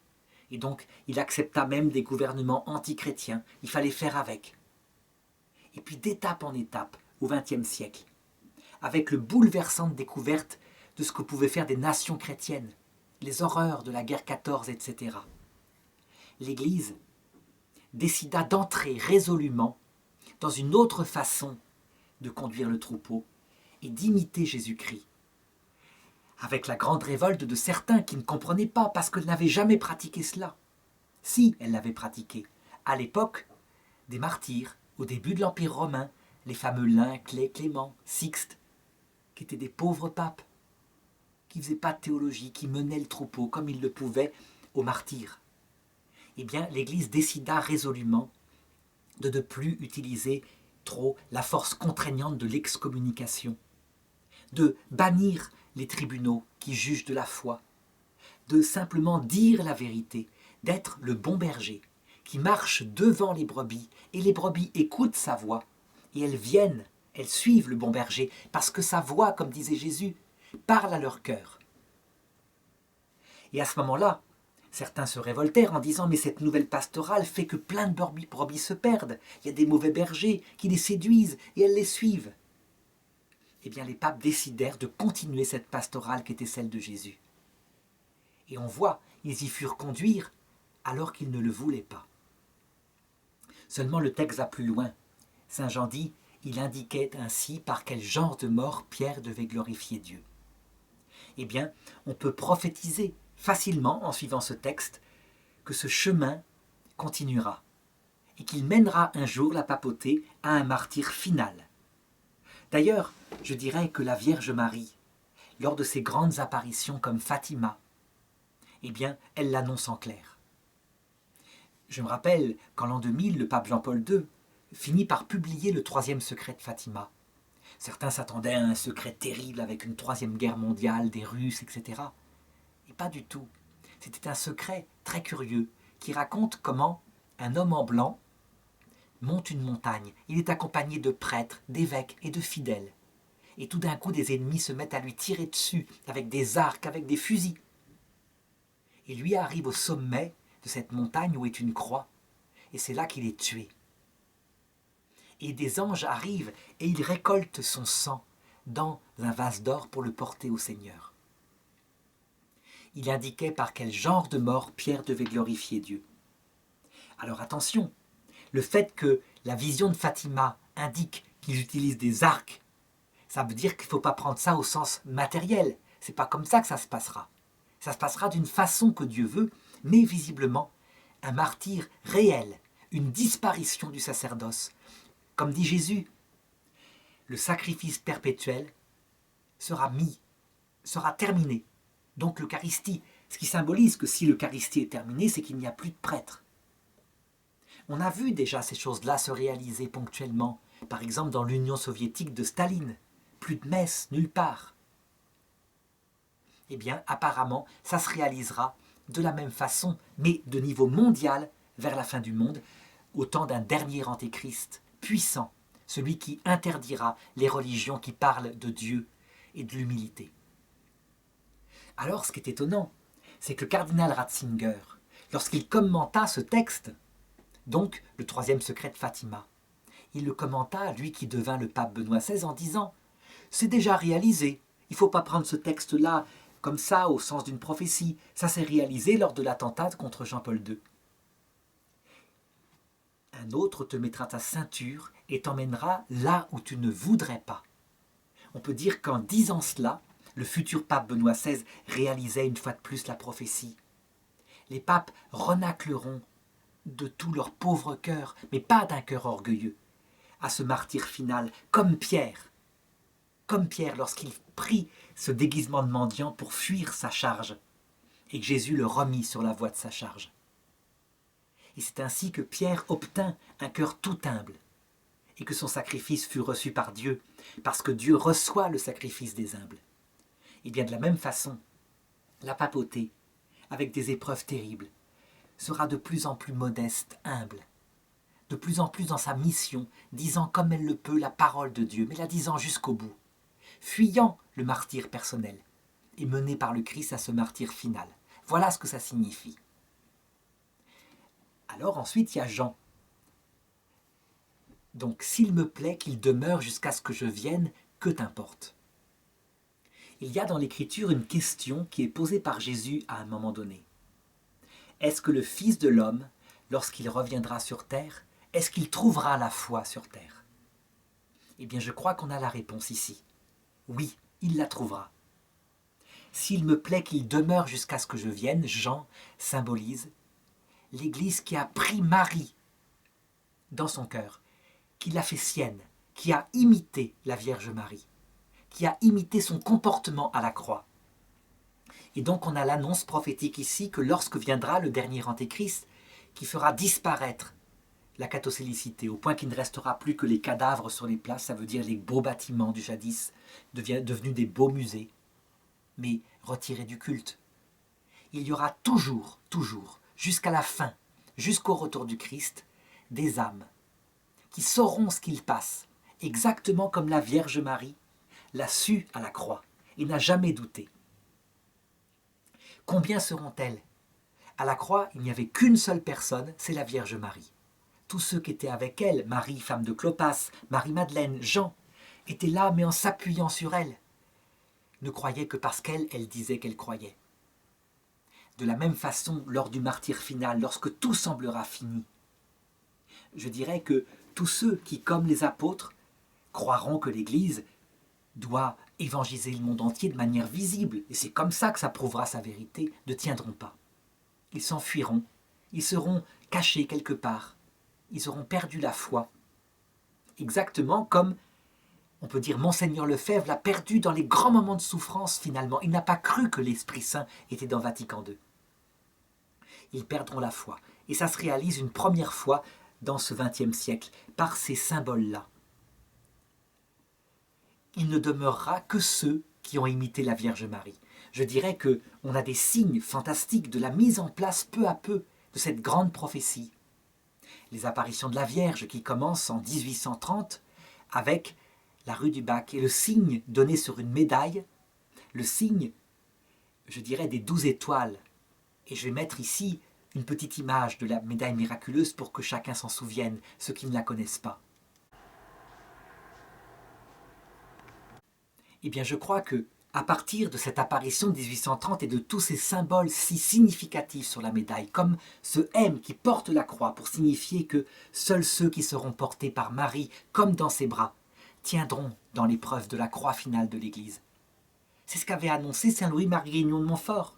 Et donc, il accepta même des gouvernements antichrétiens. Il fallait faire avec. Et puis, d'étape en étape, au XXe siècle, avec le bouleversante découverte de ce que pouvaient faire des nations chrétiennes, les horreurs de la guerre 14, etc. L'Église décida d'entrer résolument dans une autre façon de conduire le troupeau et d'imiter Jésus-Christ. Avec la grande révolte de certains qui ne comprenaient pas parce qu'elle n'avait jamais pratiqué cela. Si, elle l'avait pratiqué. À l'époque des martyrs, au début de l'Empire romain, les fameux Lin, Clay, Clément, Sixte, qui étaient des pauvres papes, qui ne faisaient pas de théologie, qui menaient le troupeau comme ils le pouvaient aux martyrs. Eh bien, l'Église décida résolument de ne plus utiliser trop la force contraignante de l'excommunication, de bannir les tribunaux qui jugent de la foi, de simplement dire la vérité, d'être le bon berger qui marche devant les brebis et les brebis écoutent sa voix et elles suivent le bon berger parce que sa voix, comme disait Jésus, parle à leur cœur. Et à ce moment-là, certains se révoltèrent en disant « Mais cette nouvelle pastorale fait que plein de brebis se perdent. Il y a des mauvais bergers qui les séduisent et elles les suivent. » Eh bien, les papes décidèrent de continuer cette pastorale qui était celle de Jésus. Et on voit, ils y furent conduire alors qu'ils ne le voulaient pas. Seulement le texte va plus loin. Saint Jean dit « Il indiquait ainsi par quel genre de mort Pierre devait glorifier Dieu. » Eh bien, on peut prophétiser facilement, en suivant ce texte, que ce chemin continuera et qu'il mènera un jour la papauté à un martyre final. D'ailleurs, je dirais que la Vierge Marie, lors de ses grandes apparitions comme Fatima, eh bien, elle l'annonce en clair. Je me rappelle qu'en l'an 2000, le pape Jean-Paul II finit par publier le 3e secret de Fatima. Certains s'attendaient à un secret terrible avec une 3e guerre mondiale, des Russes, etc. Et pas du tout. C'était un secret très curieux qui raconte comment un homme en blanc monte une montagne. Il est accompagné de prêtres, d'évêques et de fidèles. Et tout d'un coup, des ennemis se mettent à lui tirer dessus avec des arcs, avec des fusils. Et lui arrive au sommet de cette montagne où est une croix. Et c'est là qu'il est tué. Et des anges arrivent et ils récoltent son sang dans un vase d'or pour le porter au Seigneur. Il indiquait par quel genre de mort Pierre devait glorifier Dieu. Alors attention, le fait que la vision de Fatima indique qu'ils utilisent des arcs, ça veut dire qu'il ne faut pas prendre ça au sens matériel. Ce n'est pas comme ça que ça se passera. Ça se passera d'une façon que Dieu veut, mais visiblement un martyre réel, une disparition du sacerdoce. Comme dit Jésus, le sacrifice perpétuel sera terminé. Donc l'Eucharistie, ce qui symbolise que si l'Eucharistie est terminée, c'est qu'il n'y a plus de prêtre. On a vu déjà ces choses-là se réaliser ponctuellement, par exemple dans l'Union soviétique de Staline. Plus de messe, nulle part. Eh bien, apparemment, ça se réalisera de la même façon, mais de niveau mondial, vers la fin du monde, au temps d'un dernier antéchrist puissant, celui qui interdira les religions qui parlent de Dieu et de l'humilité. Alors, ce qui est étonnant, c'est que le cardinal Ratzinger, lorsqu'il commenta ce texte, donc le 3e secret de Fatima, il le commenta, lui qui devint le pape Benoît XVI, en disant « C'est déjà réalisé, il ne faut pas prendre ce texte-là comme ça, au sens d'une prophétie, ça s'est réalisé lors de l'attentat contre Jean-Paul II. Un autre te mettra ta ceinture et t'emmènera là où tu ne voudrais pas. » On peut dire qu'en disant cela, le futur pape Benoît XVI réalisait une fois de plus la prophétie. Les papes renâcleront de tout leur pauvre cœur, mais pas d'un cœur orgueilleux, à ce martyre final, comme Pierre lorsqu'il prit ce déguisement de mendiant pour fuir sa charge, et que Jésus le remit sur la voie de sa charge. Et c'est ainsi que Pierre obtint un cœur tout humble, et que son sacrifice fut reçu par Dieu, parce que Dieu reçoit le sacrifice des humbles. Et bien de la même façon, la papauté, avec des épreuves terribles, sera de plus en plus modeste, humble, de plus en plus dans sa mission, disant comme elle le peut la parole de Dieu, mais la disant jusqu'au bout, fuyant le martyre personnel et menée par le Christ à ce martyre final. Voilà ce que ça signifie. Alors ensuite, il y a Jean. Donc, s'il me plaît qu'il demeure jusqu'à ce que je vienne, que t'importe. Il y a dans l'Écriture une question qui est posée par Jésus à un moment donné. Est-ce que le Fils de l'homme, lorsqu'il reviendra sur terre, est-ce qu'il trouvera la foi sur terre? Eh bien, je crois qu'on a la réponse ici. Oui, il la trouvera. S'il me plaît qu'il demeure jusqu'à ce que je vienne, Jean symbolise l'Église qui a pris Marie dans son cœur, qui l'a fait sienne, qui a imité la Vierge Marie, qui a imité son comportement à la croix. Et donc on a l'annonce prophétique ici que lorsque viendra le dernier Antéchrist, qui fera disparaître la catholicité, au point qu'il ne restera plus que les cadavres sur les places, ça veut dire les beaux bâtiments du jadis, devenus des beaux musées, mais retirés du culte. Il y aura toujours, jusqu'à la fin, jusqu'au retour du Christ, des âmes qui sauront ce qu'il passe, exactement comme la Vierge Marie l'a su à la croix et n'a jamais douté. Combien seront-elles? À la croix, il n'y avait qu'une seule personne, c'est la Vierge Marie. Tous ceux qui étaient avec elle, Marie, femme de Clopas, Marie-Madeleine, Jean, étaient là, mais en s'appuyant sur elle, ne croyaient que parce qu'elle disait qu'elle croyait. De la même façon, lors du martyre final, lorsque tout semblera fini, je dirais que tous ceux qui, comme les apôtres, croiront que l'Église doit évangéliser le monde entier de manière visible, et c'est comme ça que ça prouvera sa vérité, ne tiendront pas. Ils s'enfuiront, ils seront cachés quelque part, ils auront perdu la foi. Exactement comme, on peut dire, Monseigneur Lefebvre l'a perdu dans les grands moments de souffrance finalement. Il n'a pas cru que l'Esprit Saint était dans Vatican II. Ils perdront la foi. Et ça se réalise une première fois dans ce XXe siècle, par ces symboles-là. Il ne demeurera que ceux qui ont imité la Vierge Marie. Je dirais qu'on a des signes fantastiques de la mise en place peu à peu de cette grande prophétie. Les apparitions de la Vierge qui commencent en 1830 avec la rue du Bac et le signe donné sur une médaille, le signe, je dirais, des 12 étoiles. Et je vais mettre ici une petite image de la médaille miraculeuse pour que chacun s'en souvienne, ceux qui ne la connaissent pas. Eh bien, je crois que, à partir de cette apparition de 1830 et de tous ces symboles si significatifs sur la médaille, comme ce M qui porte la croix pour signifier que seuls ceux qui seront portés par Marie, comme dans ses bras, tiendront dans l'épreuve de la croix finale de l'Église. C'est ce qu'avait annoncé Saint Louis-Marie Grignon de Montfort.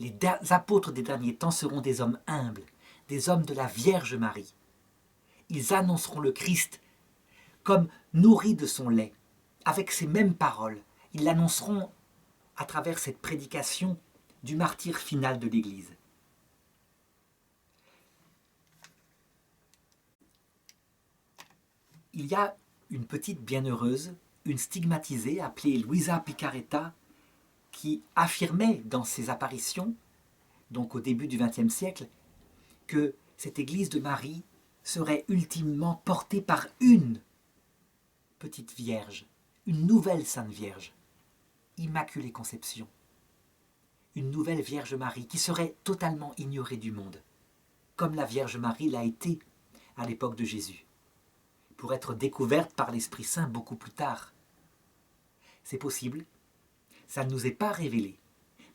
Les apôtres des derniers temps seront des hommes humbles, des hommes de la Vierge Marie. Ils annonceront le Christ comme nourri de son lait, avec ces mêmes paroles. Ils l'annonceront à travers cette prédication du martyre final de l'Église. Il y a une petite bienheureuse, une stigmatisée appelée Luisa Picaretta, qui affirmait dans ses apparitions, donc au début du XXe siècle, que cette Église de Marie serait ultimement portée par une petite Vierge, une nouvelle Sainte Vierge, Immaculée Conception, une nouvelle Vierge Marie qui serait totalement ignorée du monde, comme la Vierge Marie l'a été à l'époque de Jésus, pour être découverte par l'Esprit Saint beaucoup plus tard. C'est possible, ça ne nous est pas révélé,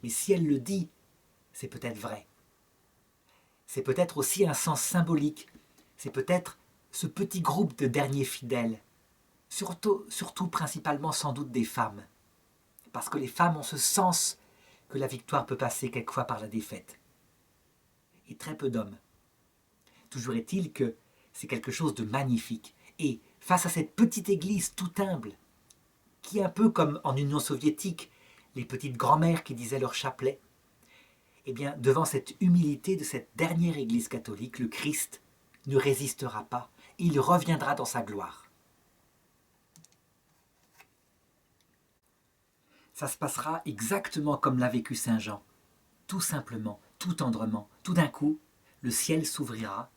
mais si elle le dit, c'est peut-être vrai. C'est peut-être aussi un sens symbolique, c'est peut-être ce petit groupe de derniers fidèles, surtout principalement sans doute des femmes, parce que les femmes ont ce sens que la victoire peut passer quelquefois par la défaite, et très peu d'hommes. Toujours est-il que c'est quelque chose de magnifique, et face à cette petite église tout humble, qui est un peu comme en Union soviétique, les petites grand-mères qui disaient leur chapelet, eh bien, devant cette humilité de cette dernière église catholique, le Christ ne résistera pas, et il reviendra dans sa gloire. Ça se passera exactement comme l'a vécu Saint Jean. Tout simplement, tout tendrement, tout d'un coup, le ciel s'ouvrira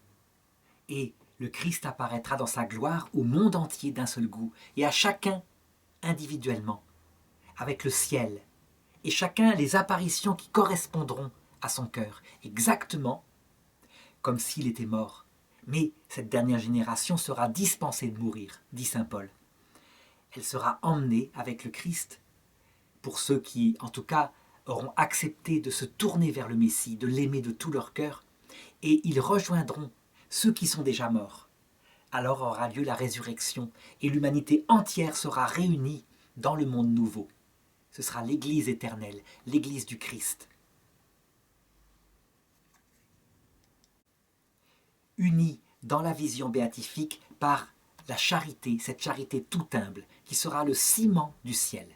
et le Christ apparaîtra dans sa gloire au monde entier d'un seul coup et à chacun individuellement, avec le ciel et chacun les apparitions qui correspondront à son cœur, exactement comme s'il était mort. Mais cette dernière génération sera dispensée de mourir, dit saint Paul. Elle sera emmenée avec le Christ, pour ceux qui, en tout cas, auront accepté de se tourner vers le Messie, de l'aimer de tout leur cœur, et ils rejoindront ceux qui sont déjà morts. Alors aura lieu la résurrection, et l'humanité entière sera réunie dans le monde nouveau. Ce sera l'Église éternelle, l'Église du Christ. Unie dans la vision béatifique par la charité, cette charité tout humble, qui sera le ciment du ciel.